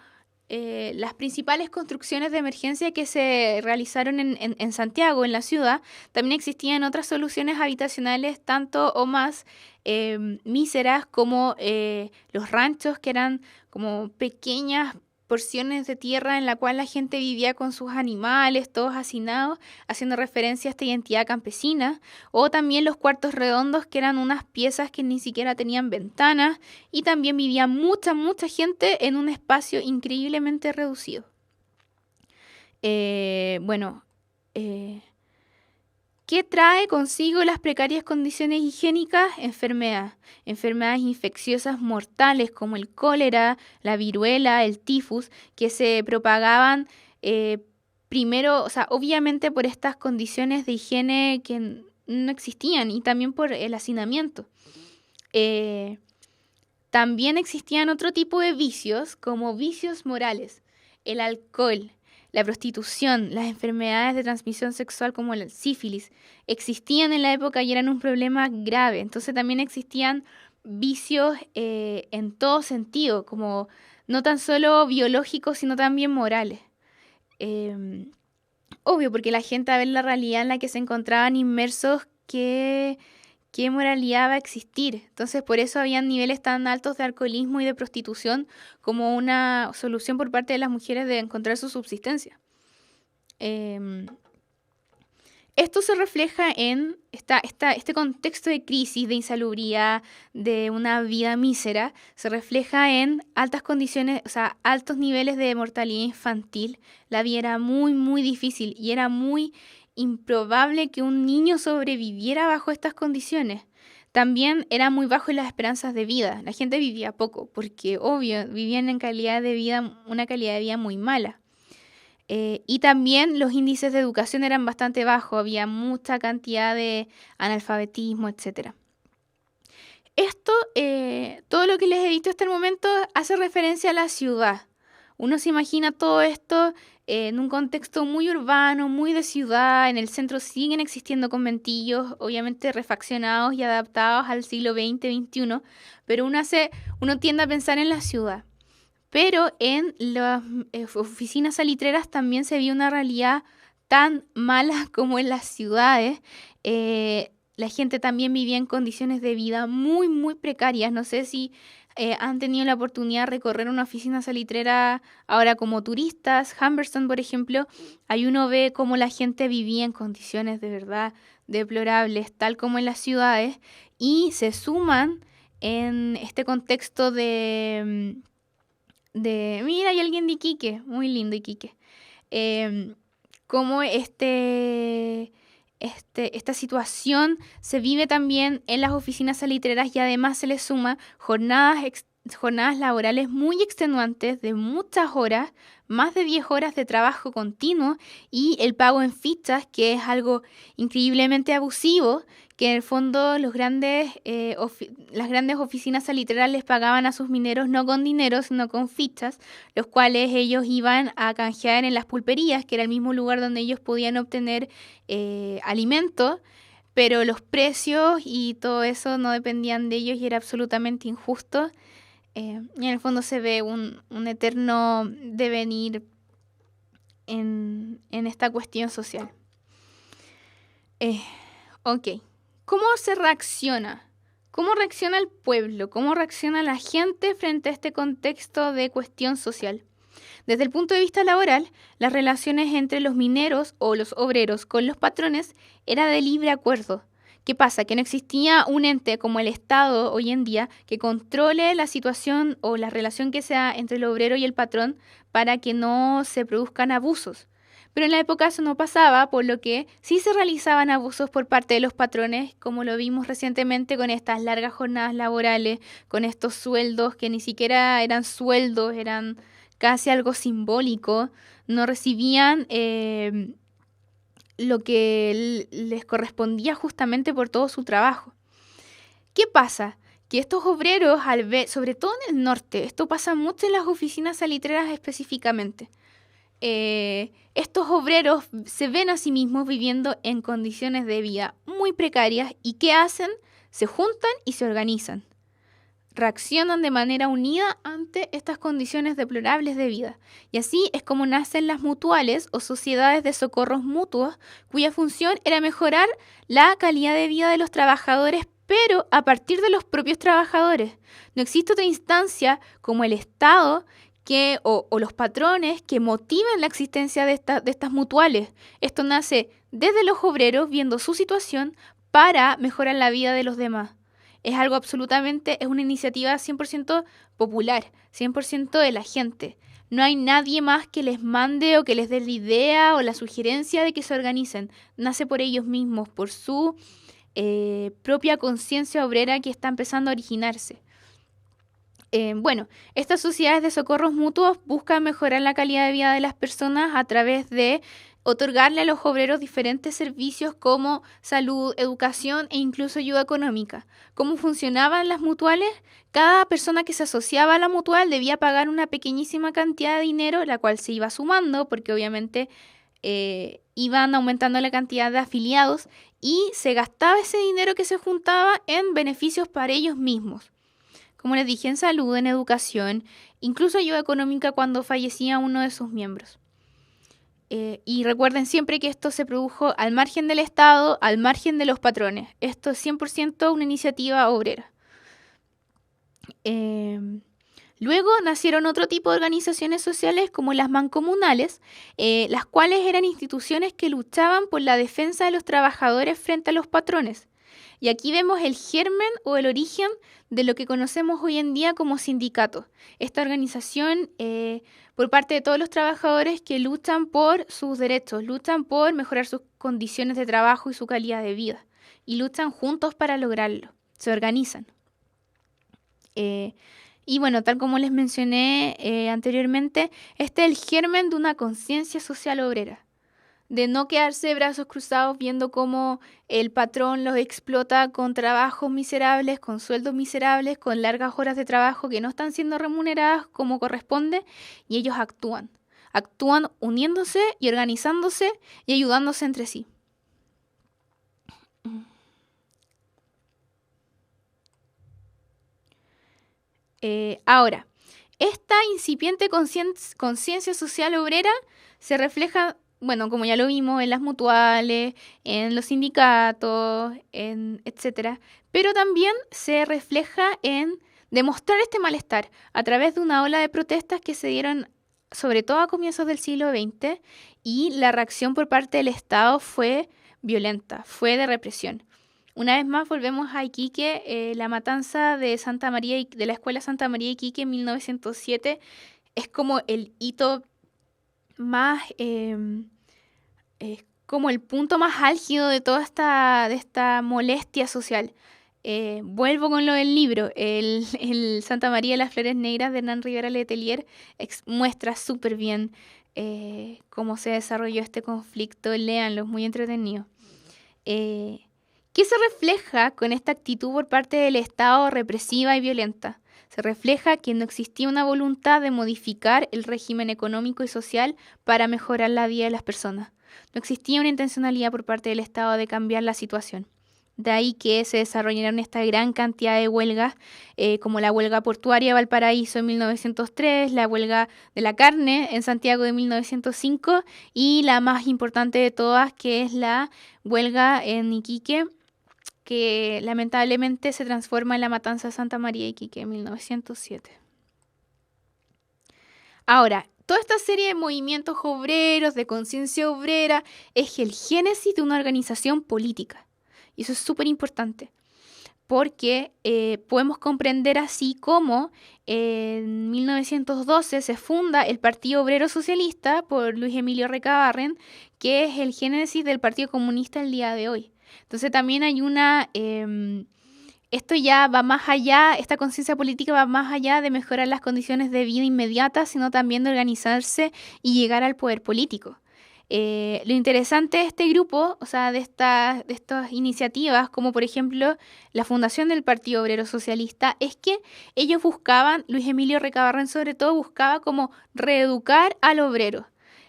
las principales construcciones de emergencia que se realizaron en Santiago, en la ciudad. También existían otras soluciones habitacionales, tanto o más míseras como los ranchos, que eran como pequeñas porciones de tierra en la cual la gente vivía con sus animales, todos hacinados, haciendo referencia a esta identidad campesina, o también los cuartos redondos, que eran unas piezas que ni siquiera tenían ventanas, y también vivía mucha gente en un espacio increíblemente reducido. Bueno, ¿qué trae consigo las precarias condiciones higiénicas? Enfermedades infecciosas mortales como el cólera, la viruela, el tifus, que se propagaban primero, o sea, obviamente por estas condiciones de higiene que no existían y también por el hacinamiento. También existían otro tipo de vicios, como vicios morales, el alcohol, la prostitución, las enfermedades de transmisión sexual como el sífilis, existían en la época y eran un problema grave. Entonces también existían vicios en todo sentido, como no tan solo biológicos, sino también morales. Obvio, porque la gente a ver la realidad en la que se encontraban inmersos, ¿qué moralidad va a existir? Entonces, por eso habían niveles tan altos de alcoholismo y de prostitución como una solución por parte de las mujeres de encontrar su subsistencia. Esto se refleja en este contexto de crisis, de insalubridad, de una vida mísera, se refleja en altas condiciones, o sea, altos niveles de mortalidad infantil. La vida era muy difícil y era muy improbable que un niño sobreviviera bajo estas condiciones. También era muy bajo las esperanzas de vida. La gente vivía poco porque, obvio, vivían en una calidad de vida muy mala. Y también los índices de educación eran bastante bajos, había mucha cantidad de analfabetismo, etc. Esto, todo lo que les he dicho hasta el momento, hace referencia a la ciudad. Uno se imagina todo esto en un contexto muy urbano, muy de ciudad. En el centro siguen existiendo conventillos, obviamente refaccionados y adaptados al siglo XX, XXI, pero uno tiende a pensar en la ciudad. Pero en las oficinas salitreras también se vio una realidad tan mala como en las ciudades. La gente también vivía en condiciones de vida muy precarias. No sé si han tenido la oportunidad de recorrer una oficina salitrera ahora como turistas. Humberston, por ejemplo, ahí uno ve cómo la gente vivía en condiciones de verdad deplorables, tal como en las ciudades, y se suman en este contexto mira, hay alguien de Iquique, muy lindo Iquique, cómo esta situación se vive también en las oficinas salitreras y además se le suma jornadas laborales muy extenuantes de muchas horas, más de 10 horas de trabajo continuo y el pago en fichas, que es algo increíblemente abusivo, que en el fondo las grandes oficinas salitreras les pagaban a sus mineros no con dinero, sino con fichas, los cuales ellos iban a canjear en las pulperías, que era el mismo lugar donde ellos podían obtener alimento, pero los precios y todo eso no dependían de ellos y era absolutamente injusto. Y en el fondo se ve un eterno devenir en esta cuestión social. Ok. ¿Cómo se reacciona? ¿Cómo reacciona el pueblo? ¿Cómo reacciona la gente frente a este contexto de cuestión social? Desde el punto de vista laboral, las relaciones entre los mineros o los obreros con los patrones era de libre acuerdo. ¿Qué pasa? Que no existía un ente como el Estado hoy en día que controle la situación o la relación que sea entre el obrero y el patrón para que no se produzcan abusos. Pero en la época eso no pasaba, por lo que sí se realizaban abusos por parte de los patrones, como lo vimos recientemente con estas largas jornadas laborales, con estos sueldos que ni siquiera eran sueldos, eran casi algo simbólico, no recibían lo que les correspondía justamente por todo su trabajo. ¿Qué pasa? que estos obreros, sobre todo en el norte, esto pasa mucho en las oficinas salitreras específicamente, estos obreros se ven a sí mismos viviendo en condiciones de vida muy precarias y ¿qué hacen? Se juntan y se organizan. Reaccionan de manera unida ante estas condiciones deplorables de vida. Y así es como nacen las mutuales o sociedades de socorros mutuos, cuya función era mejorar la calidad de vida de los trabajadores, pero a partir de los propios trabajadores. No existe otra instancia como el Estado o los patrones que motiven la existencia de estas mutuales. Esto nace desde los obreros viendo su situación para mejorar la vida de los demás. Es algo absolutamente, es una iniciativa 100% popular, 100% de la gente. No hay nadie más que les mande o que les dé la idea o la sugerencia de que se organicen. Nace por ellos mismos, por su propia conciencia obrera que está empezando a originarse. Bueno, estas sociedades de socorros mutuos buscan mejorar la calidad de vida de las personas a través de otorgarle a los obreros diferentes servicios como salud, educación e incluso ayuda económica. ¿Cómo funcionaban las mutuales? Cada persona que se asociaba a la mutual debía pagar una pequeñísima cantidad de dinero, la cual se iba sumando porque obviamente iban aumentando la cantidad de afiliados y se gastaba ese dinero que se juntaba en beneficios para ellos mismos. Como les dije, en salud, en educación, incluso ayuda económica cuando fallecía uno de sus miembros. Y recuerden siempre que esto se produjo al margen del Estado, al margen de los patrones. Esto es 100% una iniciativa obrera. Luego nacieron otro tipo de organizaciones sociales como las mancomunales, las cuales eran instituciones que luchaban por la defensa de los trabajadores frente a los patrones. Y aquí vemos el germen o el origen de lo que conocemos hoy en día como sindicato. Esta organización por parte de todos los trabajadores que luchan por sus derechos, luchan por mejorar sus condiciones de trabajo y su calidad de vida. Y luchan juntos para lograrlo. Se organizan. Y bueno, tal como les mencioné anteriormente, este es el germen de una conciencia social obrera. De no quedarse de brazos cruzados viendo cómo el patrón los explota con trabajos miserables, con sueldos miserables, con largas horas de trabajo que no están siendo remuneradas como corresponde, y ellos actúan uniéndose y organizándose y ayudándose entre sí. Ahora, esta incipiente conciencia social obrera se refleja, bueno, como ya lo vimos, en las mutuales, en los sindicatos, etcétera, pero también se refleja en demostrar este malestar a través de una ola de protestas que se dieron sobre todo a comienzos del siglo XX, y la reacción por parte del Estado fue violenta, fue de represión. Una vez más volvemos a Iquique, la matanza de Santa María, de la Escuela Santa María Iquique en 1907 es como el hito más, como el punto más álgido de toda esta molestia social. Vuelvo con lo del libro, el Santa María de las Flores Negras de Hernán Rivera Letelier muestra súper bien cómo se desarrolló este conflicto. Léanlo, es muy entretenido. ¿Qué se refleja con esta actitud por parte del Estado represiva y violenta? Se refleja que no existía una voluntad de modificar el régimen económico y social para mejorar la vida de las personas. No existía una intencionalidad por parte del Estado de cambiar la situación. De ahí que se desarrollaron esta gran cantidad de huelgas, como la huelga portuaria de Valparaíso en 1903, la huelga de la carne en Santiago de 1905 y la más importante de todas, que es la huelga en Iquique, que lamentablemente se transforma en la matanza de Santa María Iquique en 1907. Ahora, toda esta serie de movimientos obreros, de conciencia obrera, es el génesis de una organización política. Y eso es súper importante, porque podemos comprender así cómo en 1912 se funda el Partido Obrero Socialista por Luis Emilio Recabarren, que es el génesis del Partido Comunista el día de hoy. Entonces también hay esto ya va más allá, esta conciencia política va más allá de mejorar las condiciones de vida inmediatas, sino también de organizarse y llegar al poder político. Lo interesante de este grupo, o sea, de estas iniciativas, como por ejemplo la fundación del Partido Obrero Socialista, es que ellos buscaban, Luis Emilio Recabarren sobre todo, buscaba como reeducar al obrero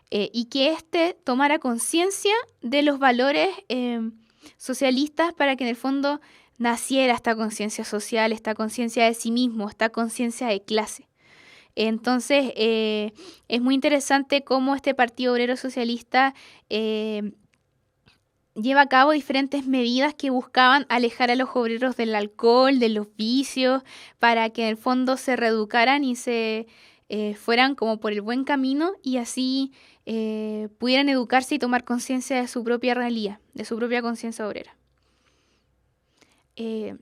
y que éste tomara conciencia de los valores socialistas para que en el fondo naciera esta conciencia social, esta conciencia de sí mismo, esta conciencia de clase. Entonces, es muy interesante cómo este Partido Obrero Socialista lleva a cabo diferentes medidas que buscaban alejar a los obreros del alcohol, de los vicios, para que en el fondo se reeducaran y se fueran como por el buen camino y así pudieran educarse y tomar conciencia de su propia realidad, de su propia conciencia obrera. Eh,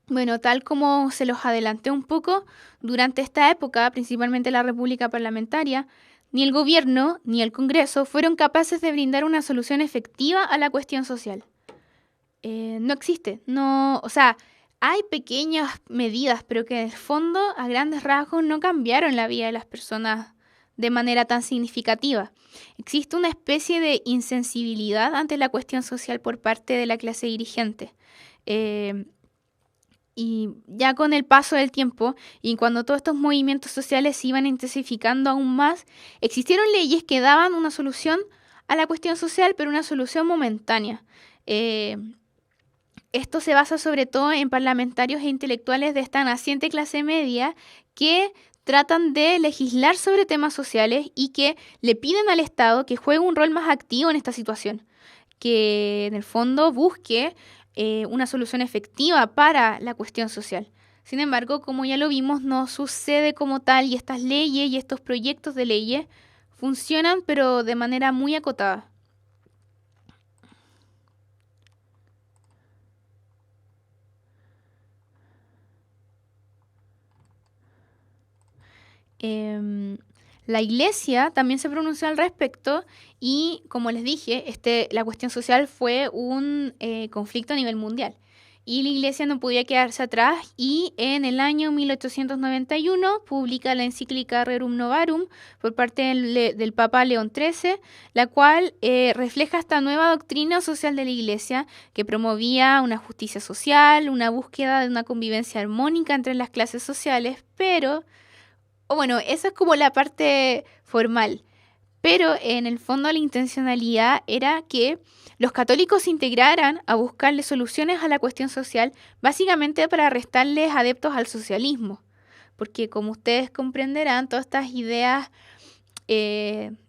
Bueno, tal como se los adelanté un poco, durante esta época, principalmente la República Parlamentaria, ni el gobierno ni el Congreso fueron capaces de brindar una solución efectiva a la cuestión social. No existe, no, o sea, hay pequeñas medidas, pero que en el fondo, a grandes rasgos, no cambiaron la vida de las personas de manera tan significativa. Existe una especie de insensibilidad ante la cuestión social por parte de la clase dirigente. Eh, y ya con el paso del tiempo y cuando todos estos movimientos sociales se iban intensificando aún más, existieron leyes que daban una solución a la cuestión social, pero una solución momentánea. Eh, Esto se basa sobre todo en parlamentarios e intelectuales de esta naciente clase media que tratan de legislar sobre temas sociales y que le piden al Estado que juegue un rol más activo en esta situación, que en el fondo busque una solución efectiva para la cuestión social. Sin embargo, como ya lo vimos, no sucede como tal y estas leyes y estos proyectos de leyes funcionan pero de manera muy acotada. Em, la Iglesia también se pronunció al respecto y, como les dije, la cuestión social fue un conflicto a nivel mundial. Y la Iglesia no podía quedarse atrás y en el año 1891 publica la encíclica Rerum Novarum por parte del Papa León XIII, la cual refleja esta nueva doctrina social de la Iglesia que promovía una justicia social, una búsqueda de una convivencia armónica entre las clases sociales, pero o bueno, eso es como la parte formal, pero en el fondo la intencionalidad era que los católicos se integraran a buscarle soluciones a la cuestión social, básicamente para restarles adeptos al socialismo, porque como ustedes comprenderán, todas estas ideas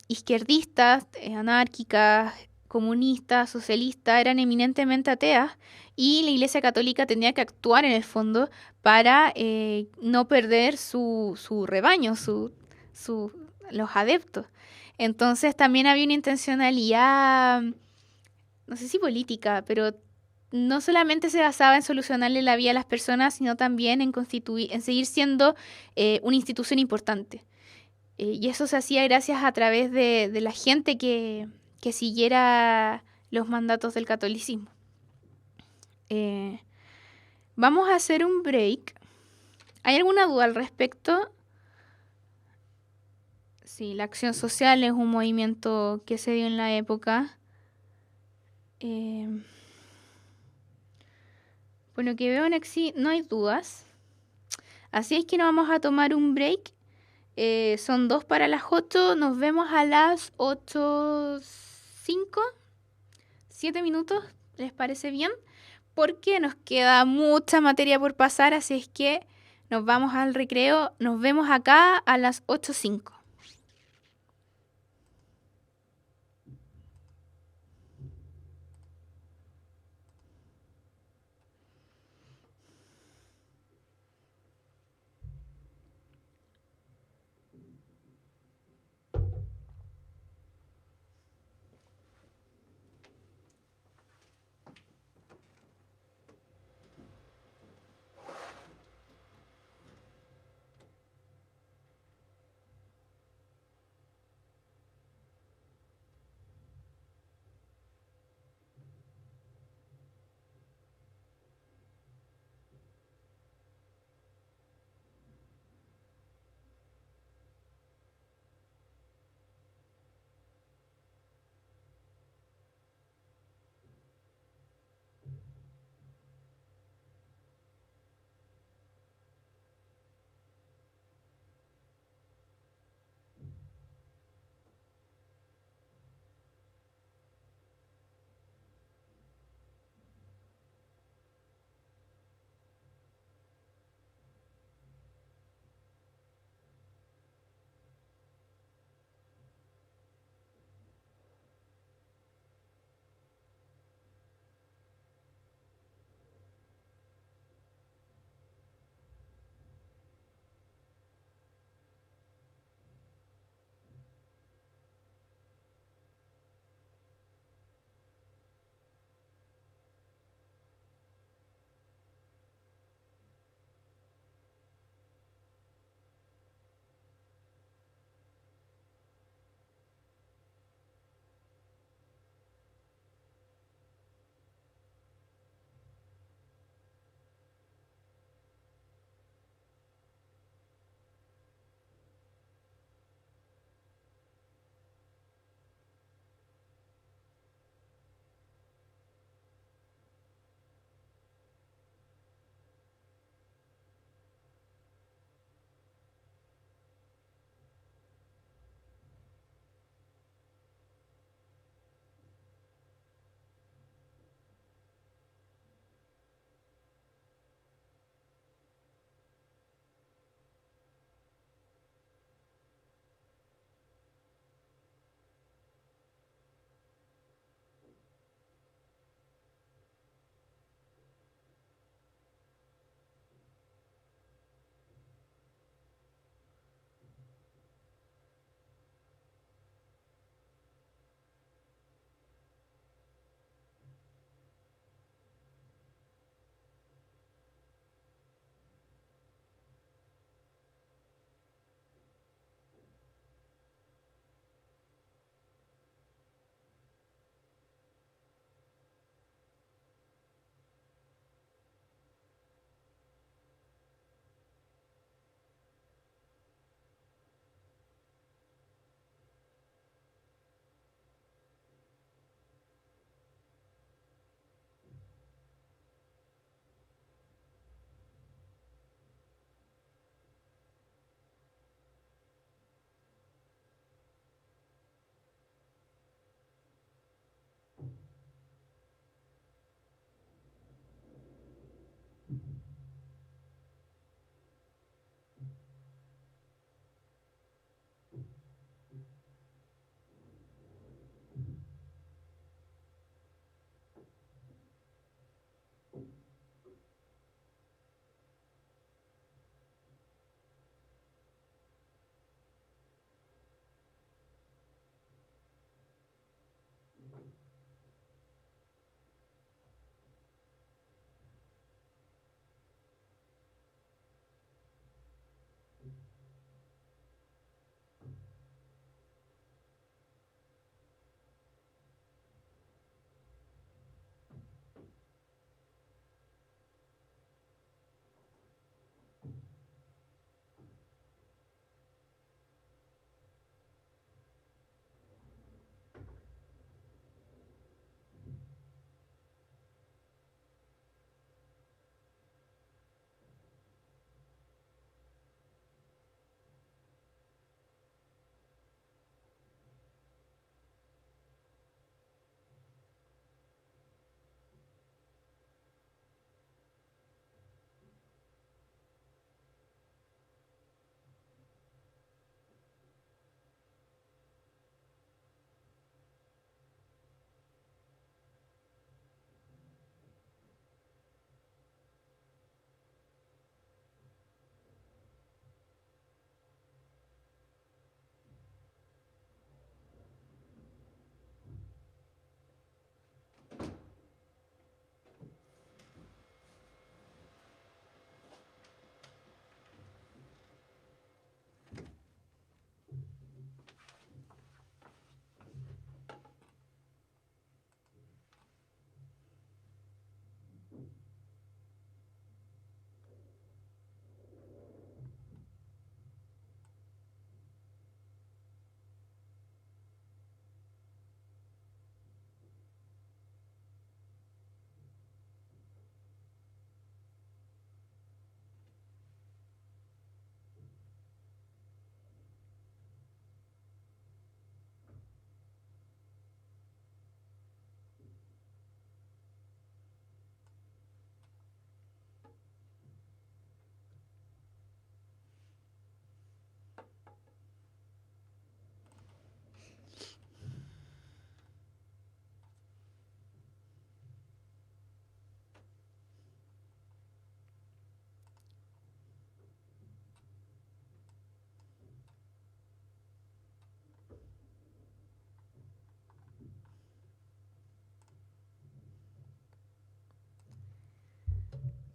izquierdistas, anárquicas, comunistas, socialistas, eran eminentemente ateas y la Iglesia Católica tenía que actuar en el fondo para no perder su rebaño, los adeptos. Entonces también había una intencionalidad, no sé si política, pero no solamente se basaba en solucionarle la vida a las personas, sino también en seguir siendo una institución importante. Y eso se hacía gracias a través de la gente que siguiera los mandatos del catolicismo. Eh, Vamos a hacer un break. ¿Hay alguna duda al respecto? Sí, la acción social es un movimiento que se dio en la época. Eh, bueno, que veo no hay dudas. Así es que nos vamos a tomar un break. Son 2 para las 8. Nos vemos a las 8:05. 7 minutos. ¿Les parece bien? Porque nos queda mucha materia por pasar. Así es que nos vamos al recreo. Nos vemos acá a las 8:05.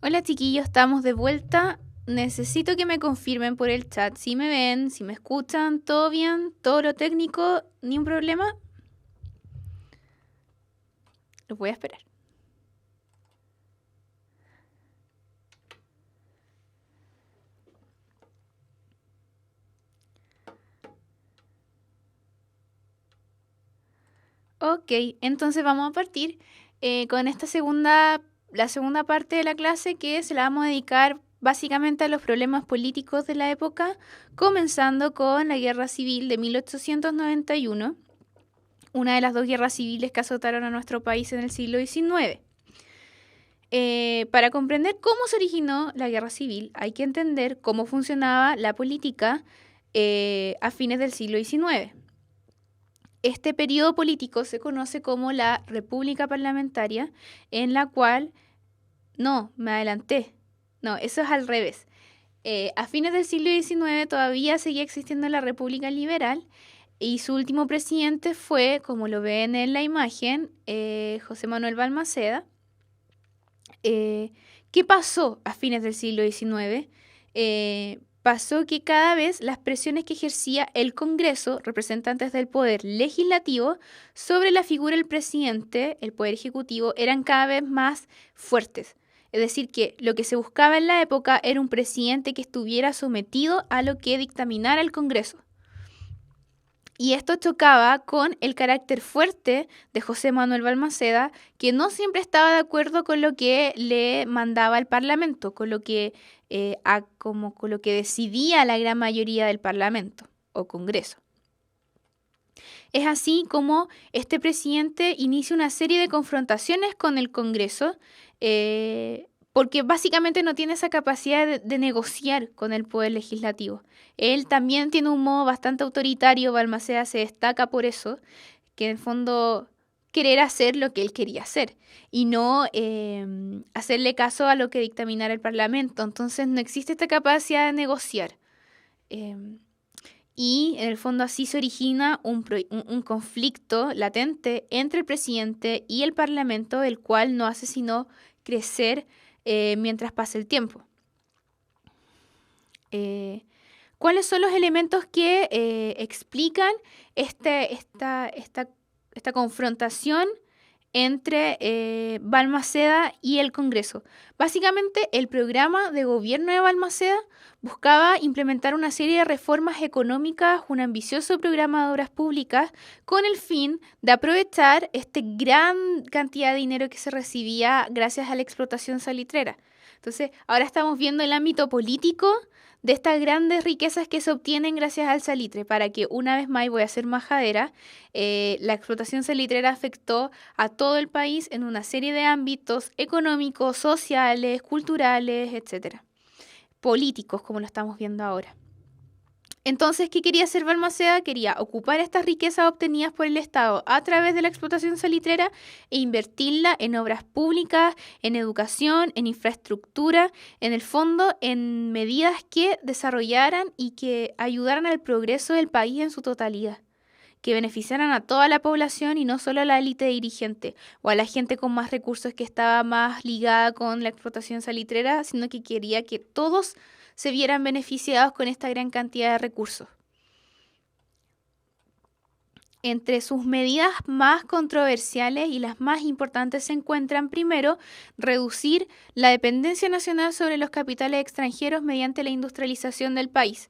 Hola chiquillos, estamos de vuelta. Necesito que me confirmen por el chat si me ven, si me escuchan, todo bien, todo lo técnico, ni un problema. Los voy a esperar. Ok, entonces vamos a partir con la segunda parte de la clase que se la vamos a dedicar básicamente a los problemas políticos de la época, comenzando con la Guerra Civil de 1891, una de las dos guerras civiles que azotaron a nuestro país en el siglo XIX. Para comprender cómo se originó la guerra civil, hay que entender cómo funcionaba la política a fines del siglo XIX. Este periodo político se conoce como la República Parlamentaria, en la cual... No, me adelanté. No, eso es al revés. A fines del siglo XIX todavía seguía existiendo la República Liberal y su último presidente fue, como lo ven en la imagen, José Manuel Balmaceda. ¿Qué pasó a fines del siglo XIX? Pasó que cada vez las presiones que ejercía el Congreso, representantes del poder legislativo, sobre la figura del presidente, el poder ejecutivo, eran cada vez más fuertes. Es decir, que lo que se buscaba en la época era un presidente que estuviera sometido a lo que dictaminara el Congreso. Y esto chocaba con el carácter fuerte de José Manuel Balmaceda, que no siempre estaba de acuerdo con lo que le mandaba el Parlamento, con lo que con lo que decidía la gran mayoría del Parlamento o Congreso. Es así como este presidente inicia una serie de confrontaciones con el Congreso, porque básicamente no tiene esa capacidad de negociar con el poder legislativo. Él también tiene un modo bastante autoritario, Balmaceda se destaca por eso, que en el fondo querer hacer lo que él quería hacer y no hacerle caso a lo que dictaminara el Parlamento. Entonces no existe esta capacidad de negociar. Y en el fondo así se origina un conflicto latente entre el presidente y el Parlamento, el cual no hace sino crecer mientras pasa el tiempo. ¿Cuáles son los elementos que explican esta confrontación entre Balmaceda y el Congreso? Básicamente, el programa de gobierno de Balmaceda buscaba implementar una serie de reformas económicas, un ambicioso programa de obras públicas, con el fin de aprovechar esta gran cantidad de dinero que se recibía gracias a la explotación salitrera. Entonces, ahora estamos viendo el ámbito político de estas grandes riquezas que se obtienen gracias al salitre, para que una vez más, y voy a ser majadera, la explotación salitrera afectó a todo el país en una serie de ámbitos económicos, sociales, culturales, etcétera, políticos, como lo estamos viendo ahora. Entonces, ¿qué quería hacer Balmaceda? Quería ocupar estas riquezas obtenidas por el Estado a través de la explotación salitrera e invertirla en obras públicas, en educación, en infraestructura, en el fondo, en medidas que desarrollaran y que ayudaran al progreso del país en su totalidad, que beneficiaran a toda la población y no solo a la élite dirigente o a la gente con más recursos que estaba más ligada con la explotación salitrera, sino que quería que todos se vieran beneficiados con esta gran cantidad de recursos. Entre sus medidas más controversiales y las más importantes se encuentran, primero, reducir la dependencia nacional sobre los capitales extranjeros mediante la industrialización del país.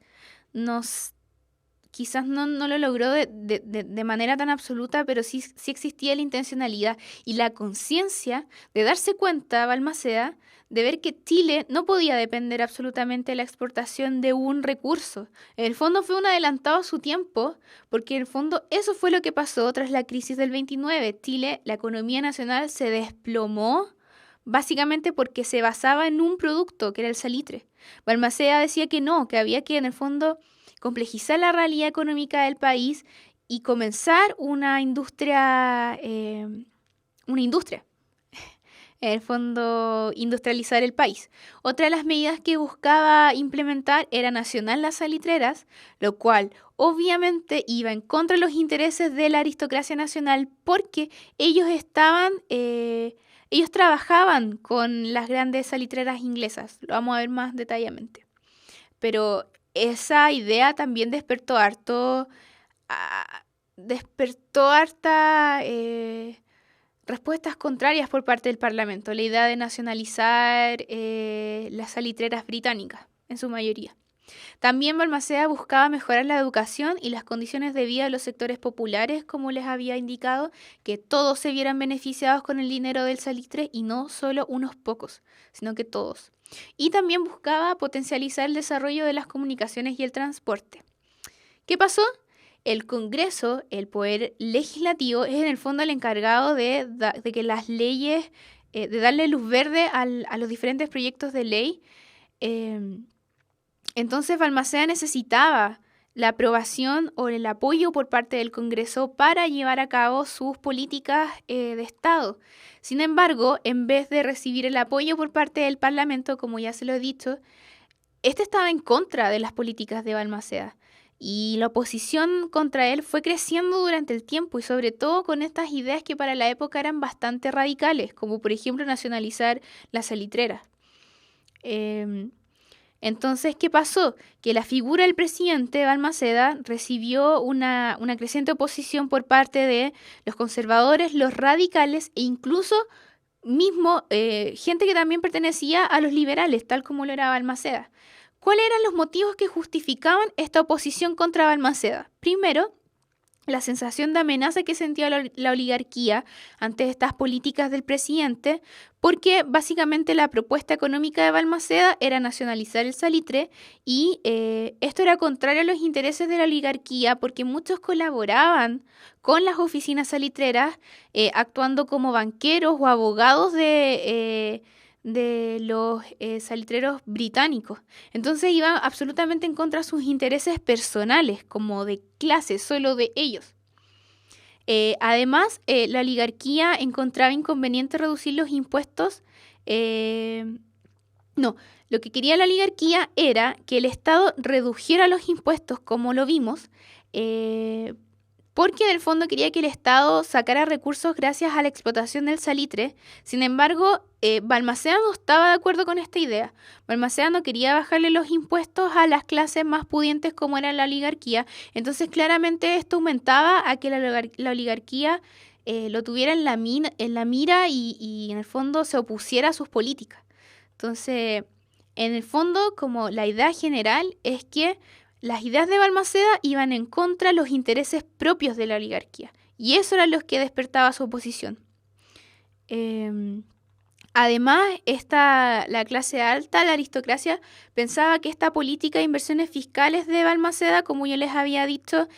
Quizás no lo logró de manera tan absoluta, pero sí existía la intencionalidad y la conciencia de darse cuenta, Balmaceda, de ver que Chile no podía depender absolutamente de la exportación de un recurso. En el fondo fue un adelantado a su tiempo, porque en el fondo eso fue lo que pasó tras la crisis del 29. Chile, la economía nacional se desplomó básicamente porque se basaba en un producto, que era el salitre. Balmaceda decía que no, que había que en el fondo complejizar la realidad económica del país y comenzar una industria, en el fondo industrializar el país. Otra de las medidas que buscaba implementar era nacional las salitreras, lo cual obviamente iba en contra de los intereses de la aristocracia nacional porque ellos estaban ellos trabajaban con las grandes salitreras inglesas, lo vamos a ver más detalladamente. Pero esa idea también despertó hartas respuestas contrarias por parte del Parlamento, la idea de nacionalizar las salitreras británicas, en su mayoría. También Balmaceda buscaba mejorar la educación y las condiciones de vida de los sectores populares, como les había indicado, que todos se vieran beneficiados con el dinero del salitre y no solo unos pocos, sino que todos. Y también buscaba potencializar el desarrollo de las comunicaciones y el transporte. ¿Qué pasó? El Congreso, el poder legislativo, es en el fondo el encargado de que las leyes, de darle luz verde a los diferentes proyectos de ley. Entonces Balmaceda necesitaba la aprobación o el apoyo por parte del Congreso para llevar a cabo sus políticas de Estado. Sin embargo, en vez de recibir el apoyo por parte del Parlamento, como ya se lo he dicho, este estaba en contra de las políticas de Balmaceda. Y la oposición contra él fue creciendo durante el tiempo y sobre todo con estas ideas que para la época eran bastante radicales, como por ejemplo nacionalizar las salitreras. Entonces, ¿qué pasó? Que la figura del presidente Balmaceda recibió una creciente oposición por parte de los conservadores, los radicales e incluso mismo gente que también pertenecía a los liberales, tal como lo era Balmaceda. ¿Cuáles eran los motivos que justificaban esta oposición contra Balmaceda? Primero, la sensación de amenaza que sentía la oligarquía ante estas políticas del presidente, porque básicamente la propuesta económica de Balmaceda era nacionalizar el salitre y esto era contrario a los intereses de la oligarquía porque muchos colaboraban con las oficinas salitreras actuando como banqueros o abogados de los salitreros británicos. Entonces iba absolutamente en contra de sus intereses personales, como de clase, solo de ellos. Además, la oligarquía encontraba inconveniente reducir los impuestos. Lo que quería la oligarquía era que el Estado redujera los impuestos, como lo vimos, porque en el fondo quería que el Estado sacara recursos gracias a la explotación del salitre. Sin embargo, Balmaceda no estaba de acuerdo con esta idea. Balmaceda no quería bajarle los impuestos a las clases más pudientes como era la oligarquía. Entonces, claramente esto aumentaba a que la oligarquía lo tuviera en la mira y en el fondo se opusiera a sus políticas. Entonces, en el fondo, como la idea general es que las ideas de Balmaceda iban en contra de los intereses propios de la oligarquía. Y eso era lo que despertaba su oposición. Además, la clase alta, la aristocracia, pensaba que esta política de inversiones fiscales de Balmaceda, como yo les había dicho,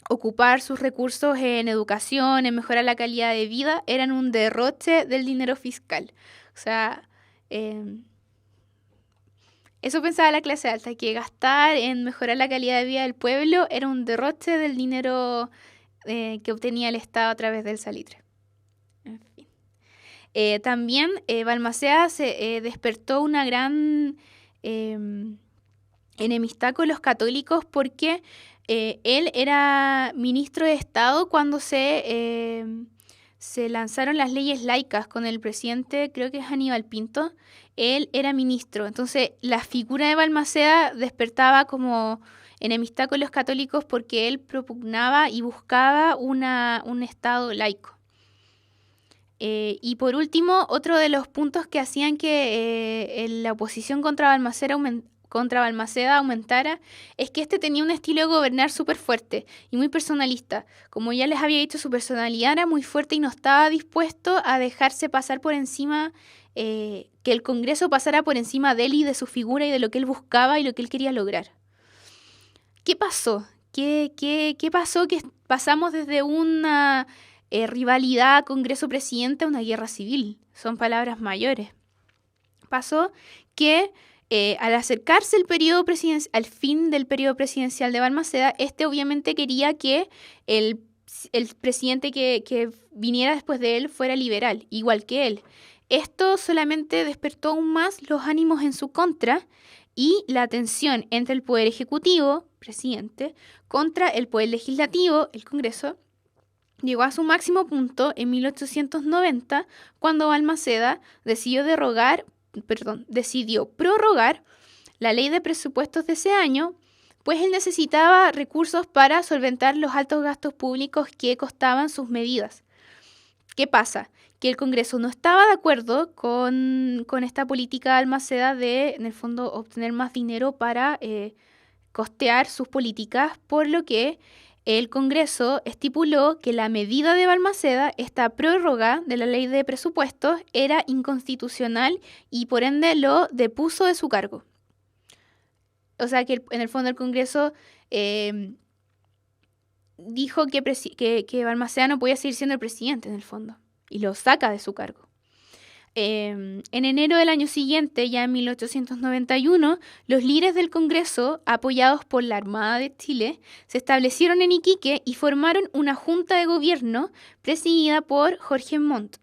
ocupar sus recursos en educación, en mejorar la calidad de vida, eran un derroche del dinero fiscal. O sea, eso pensaba la clase alta, que gastar en mejorar la calidad de vida del pueblo era un derroche del dinero que obtenía el Estado a través del salitre. En fin. También Balmaceda se despertó una gran enemistad con los católicos porque él era ministro de Estado cuando se lanzaron las leyes laicas con el presidente, creo que es Aníbal Pinto. Él era ministro, entonces la figura de Balmaceda despertaba como enemistad con los católicos porque él propugnaba y buscaba un Estado laico. Y por último, otro de los puntos que hacían que la oposición contra Balmaceda aumentara es que este tenía un estilo de gobernar súper fuerte y muy personalista. Como ya les había dicho, su personalidad era muy fuerte y no estaba dispuesto a dejarse pasar por encima, que el Congreso pasara por encima de él y de su figura y de lo que él buscaba y lo que él quería lograr. ¿Qué pasó? ¿Qué pasó? Que pasamos desde una rivalidad Congreso-Presidente a una guerra civil. Son palabras mayores. Pasó que al acercarse al fin del periodo presidencial de Balmaceda, obviamente quería que el presidente que viniera después de él fuera liberal, igual que él. Esto solamente despertó aún más los ánimos en su contra y la tensión entre el poder ejecutivo, presidente, contra el poder legislativo, el Congreso, llegó a su máximo punto en 1890, cuando Balmaceda decidió prorrogar la ley de presupuestos de ese año, pues él necesitaba recursos para solventar los altos gastos públicos que costaban sus medidas. ¿Qué pasa? Que el Congreso no estaba de acuerdo con esta política de Balmaceda de, en el fondo, obtener más dinero para costear sus políticas, por lo que el Congreso estipuló que la medida de Balmaceda, esta prórroga de la ley de presupuestos, era inconstitucional y por ende lo depuso de su cargo. O sea que en el fondo el Congreso dijo que Balmaceda no podía seguir siendo el presidente en el fondo y lo saca de su cargo. En enero del año siguiente, ya en 1891, los líderes del Congreso, apoyados por la Armada de Chile, se establecieron en Iquique y formaron una junta de gobierno presidida por Jorge Montt.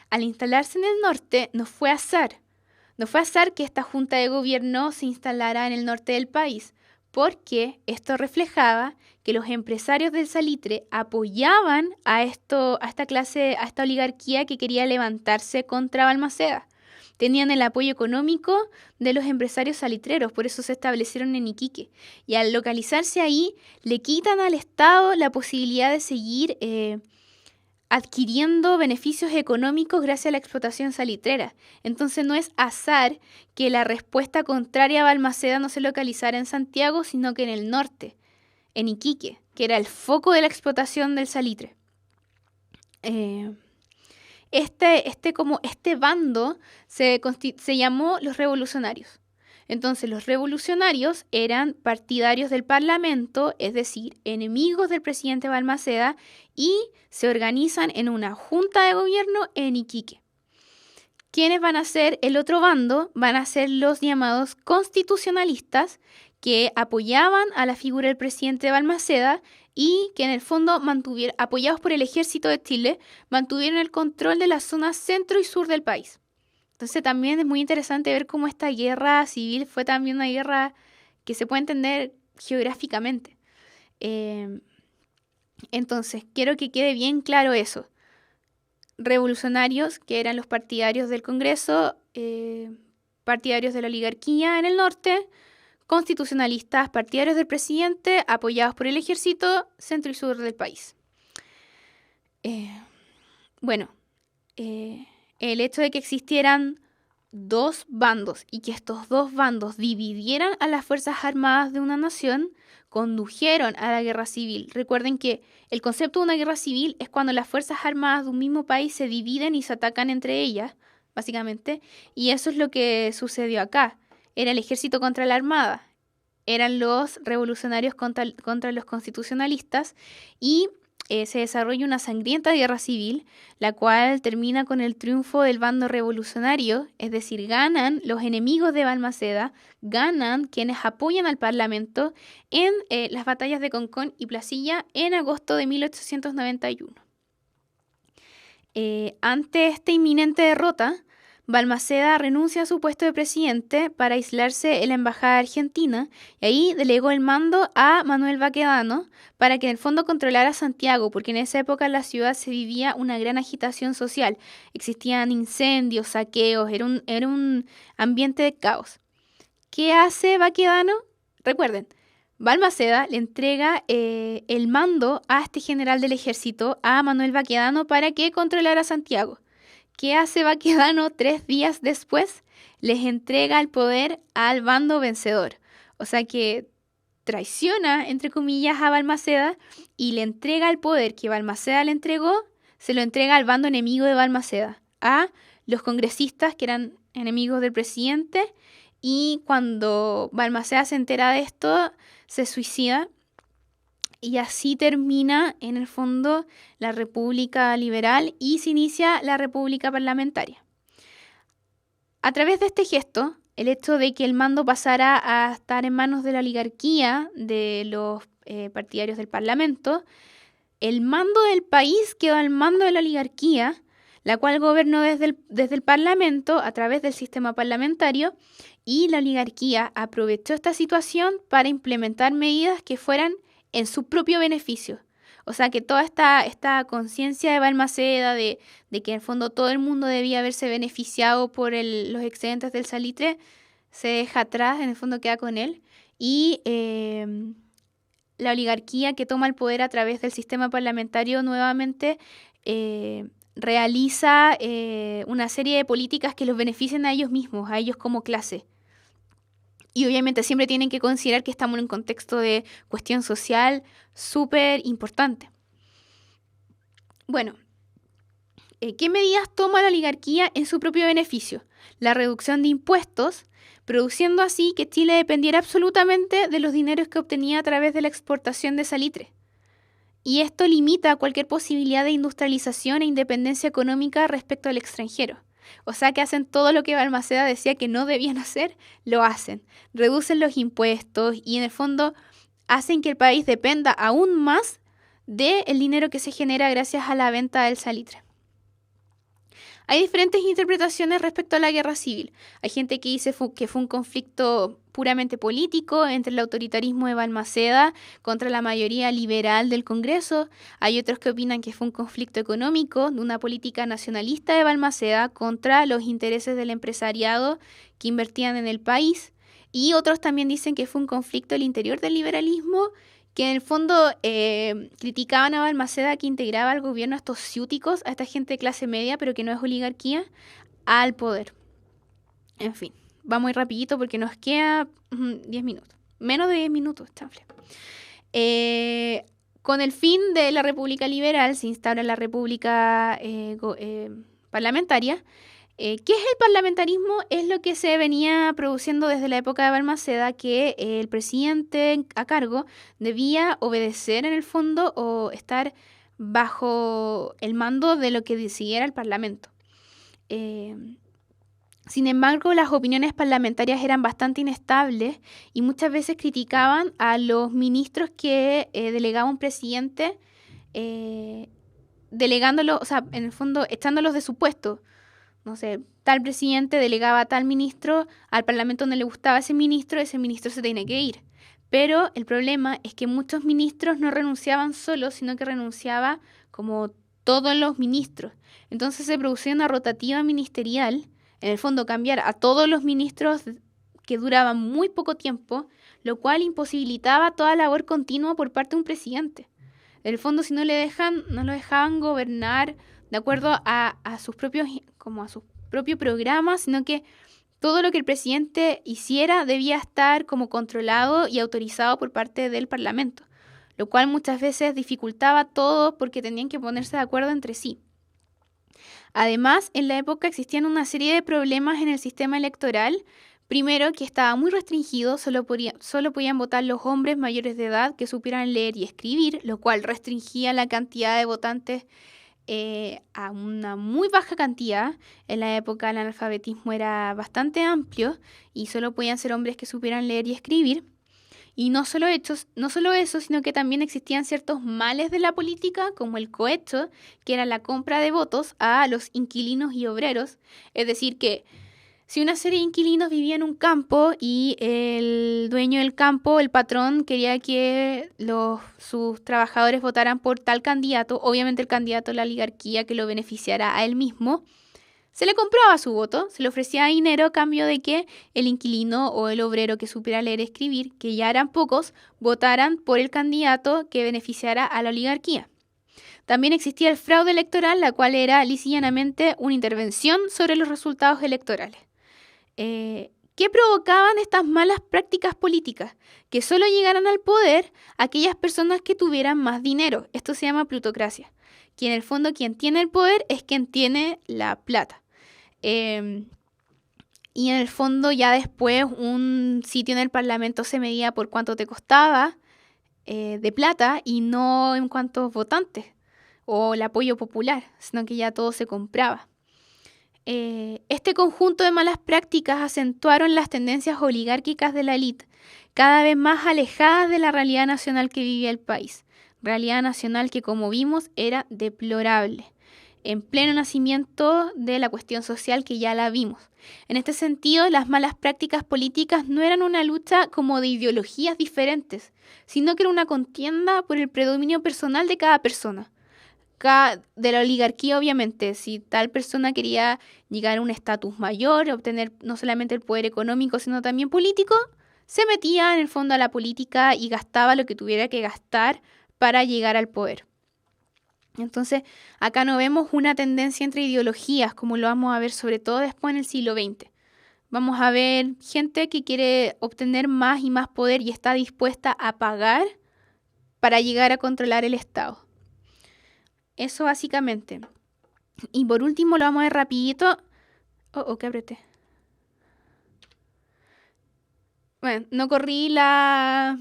Al instalarse en el norte, no fue azar que esta junta de gobierno se instalara en el norte del país, porque esto reflejaba que los empresarios del salitre apoyaban a esta oligarquía que quería levantarse contra Balmaceda. Tenían el apoyo económico de los empresarios salitreros, por eso se establecieron en Iquique. Y al localizarse ahí, le quitan al Estado la posibilidad de seguir adquiriendo beneficios económicos gracias a la explotación salitrera. Entonces no es azar que la respuesta contraria a Balmaceda no se localizara en Santiago, sino que en el norte, en Iquique, que era el foco de la explotación del salitre. Este bando se llamó los revolucionarios. Entonces los revolucionarios eran partidarios del Parlamento, es decir, enemigos del presidente Balmaceda, y se organizan en una junta de gobierno en Iquique. ¿Quiénes van a ser el otro bando? Van a ser los llamados constitucionalistas, que apoyaban a la figura del presidente Balmaceda y que en el fondo apoyados por el ejército de Chile, mantuvieron el control de la zona centro y sur del país. Entonces también es muy interesante ver cómo esta guerra civil fue también una guerra que se puede entender geográficamente. Entonces, quiero que quede bien claro eso. Revolucionarios, que eran los partidarios del Congreso, partidarios de la oligarquía en el norte, constitucionalistas, partidarios del presidente, apoyados por el ejército, centro y sur del país. El hecho de que existieran dos bandos y que estos dos bandos dividieran a las Fuerzas Armadas de una nación condujeron a la guerra civil. Recuerden que el concepto de una guerra civil es cuando las Fuerzas Armadas de un mismo país se dividen y se atacan entre ellas, básicamente, y eso es lo que sucedió acá. Era el ejército contra la armada, eran los revolucionarios contra los constitucionalistas y se desarrolla una sangrienta guerra civil, la cual termina con el triunfo del bando revolucionario, es decir, ganan los enemigos de Balmaceda, ganan quienes apoyan al Parlamento en las batallas de Concón y Placilla en agosto de 1891. Ante esta inminente derrota, Balmaceda renuncia a su puesto de presidente para aislarse en la embajada argentina y ahí delegó el mando a Manuel Baquedano para que en el fondo controlara Santiago, porque en esa época en la ciudad se vivía una gran agitación social, existían incendios, saqueos, era un ambiente de caos. ¿Qué hace Baquedano? Recuerden, Balmaceda le entrega el mando a este general del ejército, a Manuel Baquedano, para que controlara Santiago. ¿Qué hace Baquedano 3 días después? Les entrega el poder al bando vencedor. O sea que traiciona, entre comillas, a Balmaceda y le entrega el poder que Balmaceda le entregó, se lo entrega al bando enemigo de Balmaceda, a los congresistas que eran enemigos del presidente, y cuando Balmaceda se entera de esto, se suicida. Y así termina, en el fondo, la República Liberal y se inicia la República Parlamentaria. A través de este gesto, el hecho de que el mando pasara a estar en manos de la oligarquía, de los partidarios del Parlamento, el mando del país quedó al mando de la oligarquía, la cual gobernó desde el Parlamento a través del sistema parlamentario, y la oligarquía aprovechó esta situación para implementar medidas que fueran en su propio beneficio. O sea que toda esta conciencia de Balmaceda de que en el fondo todo el mundo debía haberse beneficiado por los excedentes del salitre, se deja atrás, en el fondo queda con él. Y la oligarquía que toma el poder a través del sistema parlamentario nuevamente realiza una serie de políticas que los benefician a ellos mismos, a ellos como clase. Y obviamente siempre tienen que considerar que estamos en un contexto de cuestión social súper importante. Bueno, ¿qué medidas toma la oligarquía en su propio beneficio? La reducción de impuestos, produciendo así que Chile dependiera absolutamente de los dineros que obtenía a través de la exportación de salitre. Y esto limita cualquier posibilidad de industrialización e independencia económica respecto al extranjero. O sea que hacen todo lo que Balmaceda decía que no debían hacer, lo hacen. Reducen los impuestos y en el fondo hacen que el país dependa aún más del dinero que se genera gracias a la venta del salitre. Hay diferentes interpretaciones respecto a la guerra civil. Hay gente que dice que fue un conflicto puramente político entre el autoritarismo de Balmaceda contra la mayoría liberal del Congreso. Hay otros que opinan que fue un conflicto económico de una política nacionalista de Balmaceda contra los intereses del empresariado que invertían en el país. Y otros también dicen que fue un conflicto al interior del liberalismo, que en el fondo criticaban a Balmaceda que integraba al gobierno a estos ciúticos, a esta gente de clase media, pero que no es oligarquía, al poder. En fin, vamos muy rapidito porque nos queda 10 minutos. Menos de 10 minutos, chanfle. Con el fin de la República Liberal se instaura la República Parlamentaria. ¿Qué es el parlamentarismo? Es lo que se venía produciendo desde la época de Balmaceda, que el presidente a cargo debía obedecer en el fondo o estar bajo el mando de lo que decidiera el Parlamento. Sin embargo, las opiniones parlamentarias eran bastante inestables y muchas veces criticaban a los ministros que delegaba un presidente, delegándolo, o sea, en el fondo echándolos de su puesto. No sé, tal presidente delegaba a tal ministro, al Parlamento no le gustaba ese ministro se tiene que ir. Pero el problema es que muchos ministros no renunciaban solos, sino que renunciaba como todos los ministros. Entonces se producía una rotativa ministerial, en el fondo cambiar a todos los ministros que duraban muy poco tiempo, lo cual imposibilitaba toda labor continua por parte de un presidente. En el fondo, si no lo dejaban gobernar de acuerdo a sus propios, como a su propio programa, sino que todo lo que el presidente hiciera debía estar como controlado y autorizado por parte del Parlamento, lo cual muchas veces dificultaba todo porque tenían que ponerse de acuerdo entre sí. Además, en la época existían una serie de problemas en el sistema electoral. Primero, que estaba muy restringido, solo podían votar los hombres mayores de edad que supieran leer y escribir, lo cual restringía la cantidad de votantes a una muy baja cantidad. En la época el analfabetismo era bastante amplio y solo podían ser hombres que supieran leer y escribir. Y no solo eso, sino que también existían ciertos males de la política, como el cohecho, que era la compra de votos a los inquilinos y obreros. Es decir, que si una serie de inquilinos vivía en un campo y el dueño del campo, el patrón, quería que sus trabajadores votaran por tal candidato, obviamente el candidato de la oligarquía que lo beneficiara a él mismo, se le compraba su voto, se le ofrecía dinero a cambio de que el inquilino o el obrero que supiera leer y escribir, que ya eran pocos, votaran por el candidato que beneficiara a la oligarquía. También existía el fraude electoral, la cual era lisa y llanamente una intervención sobre los resultados electorales. ¿Qué provocaban estas malas prácticas políticas? Que solo llegaran al poder aquellas personas que tuvieran más dinero. Esto se llama plutocracia. Que en el fondo quien tiene el poder es quien tiene la plata. Y en el fondo ya después un sitio en el Parlamento se medía por cuánto te costaba de plata y no en cuántos votantes o el apoyo popular, sino que ya todo se compraba. Este conjunto de malas prácticas acentuaron las tendencias oligárquicas de la élite, cada vez más alejadas de la realidad nacional que vivía el país. Realidad nacional que, como vimos, era deplorable. en pleno nacimiento de la cuestión social que ya la vimos. En este sentido, las malas prácticas políticas no eran una lucha como de ideologías diferentes, sino que era una contienda por el predominio personal de cada persona. De la oligarquía, obviamente, si tal persona quería llegar a un estatus mayor, obtener no solamente el poder económico, sino también político, se metía en el fondo a la política y gastaba lo que tuviera que gastar para llegar al poder. Entonces, acá no vemos una tendencia entre ideologías, como lo vamos a ver sobre todo después en el siglo XX. Vamos a ver gente que quiere obtener más y más poder y está dispuesta a pagar para llegar a controlar el Estado. Eso básicamente. Y por último lo vamos a ver rapidito. ¿Qué apreté? Bueno, no corrí la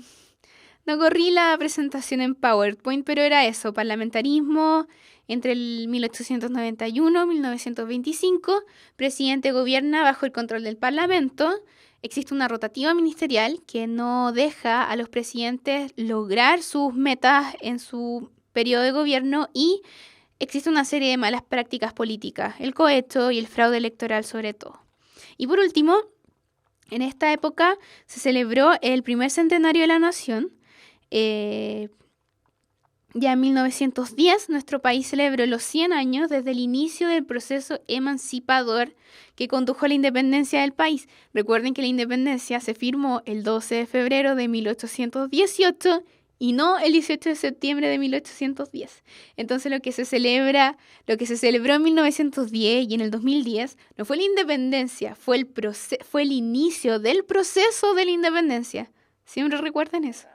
presentación en PowerPoint, pero era eso, parlamentarismo entre el 1891 y 1925, presidente gobierna bajo el control del Parlamento, existe una rotativa ministerial que no deja a los presidentes lograr sus metas en su periodo de gobierno y existe una serie de malas prácticas políticas, el cohecho y el fraude electoral sobre todo. Y por último, en esta época se celebró el primer centenario de la nación. Ya en 1910 nuestro país celebró los 100 años desde el inicio del proceso emancipador que condujo a la independencia del país. Recuerden que la independencia se firmó el 12 de febrero de 1818 y no el 18 de septiembre de 1810. Entonces lo que se celebró en 1910 y en el 2010 no fue la independencia, fue el inicio del proceso de la independencia. Siempre recuerden eso.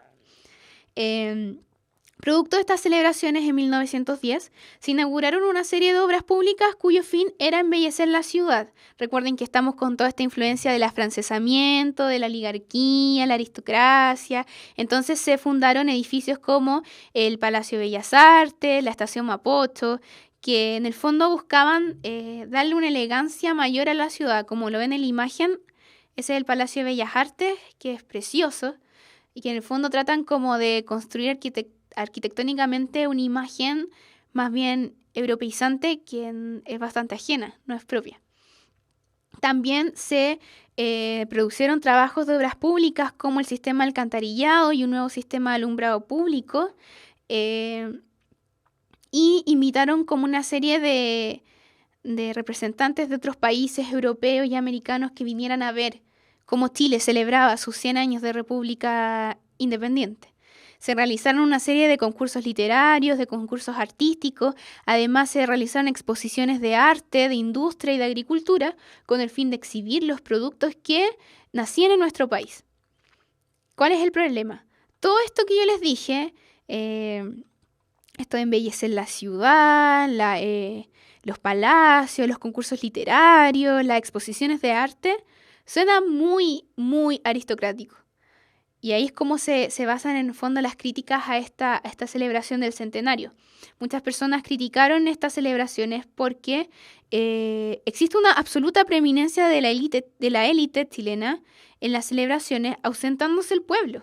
Producto de estas celebraciones en 1910, se inauguraron una serie de obras públicas cuyo fin era embellecer la ciudad. Recuerden que estamos con toda esta influencia del afrancesamiento, de la oligarquía, la aristocracia. Entonces se fundaron edificios como el Palacio de Bellas Artes, la Estación Mapocho, que en el fondo buscaban darle una elegancia mayor a la ciudad. Como lo ven en la imagen, ese es el Palacio de Bellas Artes, que es precioso, y que en el fondo tratan como de construir arquitectónicamente una imagen más bien europeizante que es bastante ajena, no es propia. También se produjeron trabajos de obras públicas como el sistema de alcantarillado y un nuevo sistema de alumbrado público y invitaron como una serie de representantes de otros países europeos y americanos que vinieran a ver cómo Chile celebraba sus 100 años de república independiente. Se realizaron una serie de concursos literarios, de concursos artísticos, además se realizaron exposiciones de arte, de industria y de agricultura con el fin de exhibir los productos que nacían en nuestro país. ¿Cuál es el problema? Todo esto que yo les dije, esto de embellecer la ciudad, los palacios, los concursos literarios, las exposiciones de arte, suena muy, muy aristocrático. Y ahí es como se basan en el fondo las críticas a esta celebración del centenario. Muchas personas criticaron estas celebraciones porque existe una absoluta preeminencia de la élite chilena en las celebraciones, ausentándose el pueblo.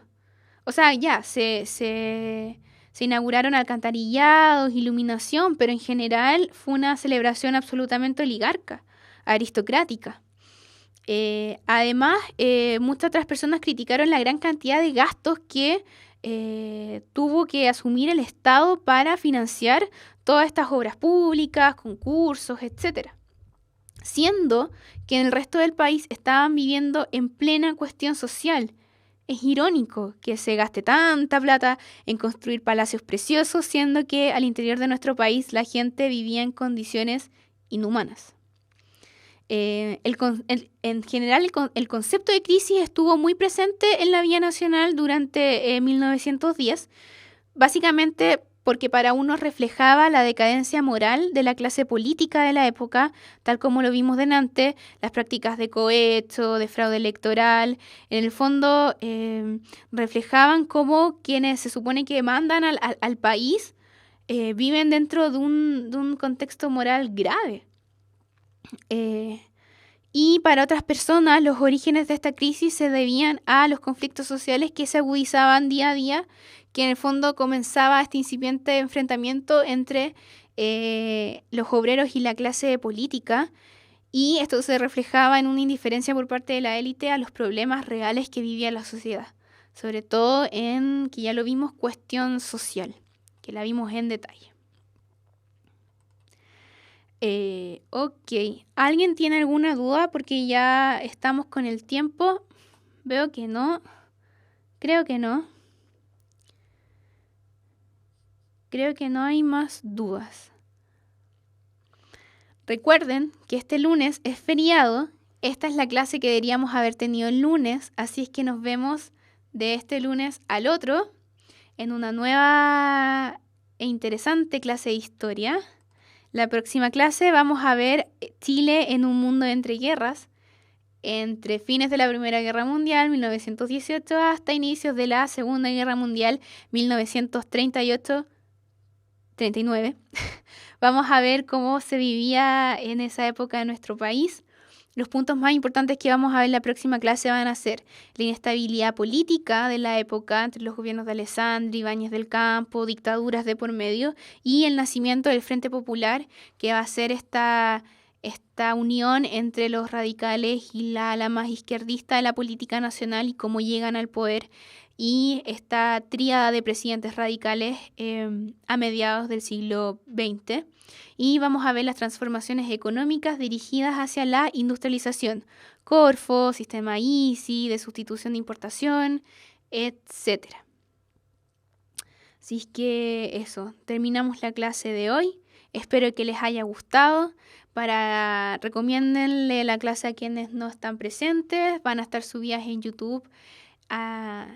O sea, ya se inauguraron alcantarillados, iluminación, pero en general fue una celebración absolutamente oligarca, aristocrática. Además, muchas otras personas criticaron la gran cantidad de gastos que tuvo que asumir el Estado para financiar todas estas obras públicas, concursos, etc. Siendo que en el resto del país estaban viviendo en plena cuestión social. Es irónico que se gaste tanta plata en construir palacios preciosos, siendo que al interior de nuestro país la gente vivía en condiciones inhumanas. En general, el concepto de crisis estuvo muy presente en la vida nacional durante 1910, básicamente porque para unos reflejaba la decadencia moral de la clase política de la época, tal como lo vimos delante, las prácticas de cohecho, de fraude electoral, en el fondo reflejaban cómo quienes se supone que mandan al país viven dentro de un contexto moral grave. Y para otras personas los orígenes de esta crisis se debían a los conflictos sociales que se agudizaban día a día, que en el fondo comenzaba este incipiente enfrentamiento entre los obreros y la clase política, y esto se reflejaba en una indiferencia por parte de la élite a los problemas reales que vivía la sociedad, sobre todo en, que ya lo vimos, cuestión social, que la vimos en detalle. Ok, ¿alguien tiene alguna duda? Porque ya estamos con el tiempo. Veo que no. Creo que no. Creo que no hay más dudas. Recuerden que este lunes es feriado. Esta es la clase que deberíamos haber tenido el lunes, así es que nos vemos de este lunes al otro en una nueva e interesante clase de historia. La próxima clase vamos a ver Chile en un mundo entre guerras, entre fines de la Primera Guerra Mundial, 1918, hasta inicios de la Segunda Guerra Mundial, 1938-39. Vamos a ver cómo se vivía en esa época en nuestro país. Los puntos más importantes que vamos a ver en la próxima clase van a ser la inestabilidad política de la época entre los gobiernos de Alessandri, Ibáñez del Campo, dictaduras de por medio, y el nacimiento del Frente Popular, que va a ser esta unión entre los radicales y la ala más izquierdista de la política nacional y cómo llegan al poder, y esta tríada de presidentes radicales a mediados del siglo XX. Y vamos a ver las transformaciones económicas dirigidas hacia la industrialización, Corfo, sistema ISI, de sustitución de importación, etc. Así es que eso, terminamos la clase de hoy. Espero que les haya gustado. Recomiéndenle la clase a quienes no están presentes. Van a estar subidas en YouTube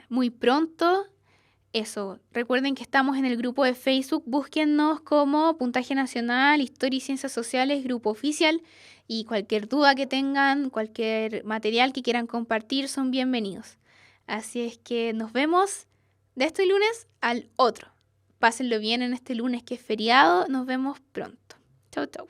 muy pronto. Eso, recuerden que estamos en el grupo de Facebook, búsquennos como Puntaje Nacional, Historia y Ciencias Sociales, grupo oficial, y cualquier duda que tengan, cualquier material que quieran compartir, son bienvenidos. Así es que nos vemos de este lunes al otro. Pásenlo bien en este lunes que es feriado, nos vemos pronto. Chau, chau.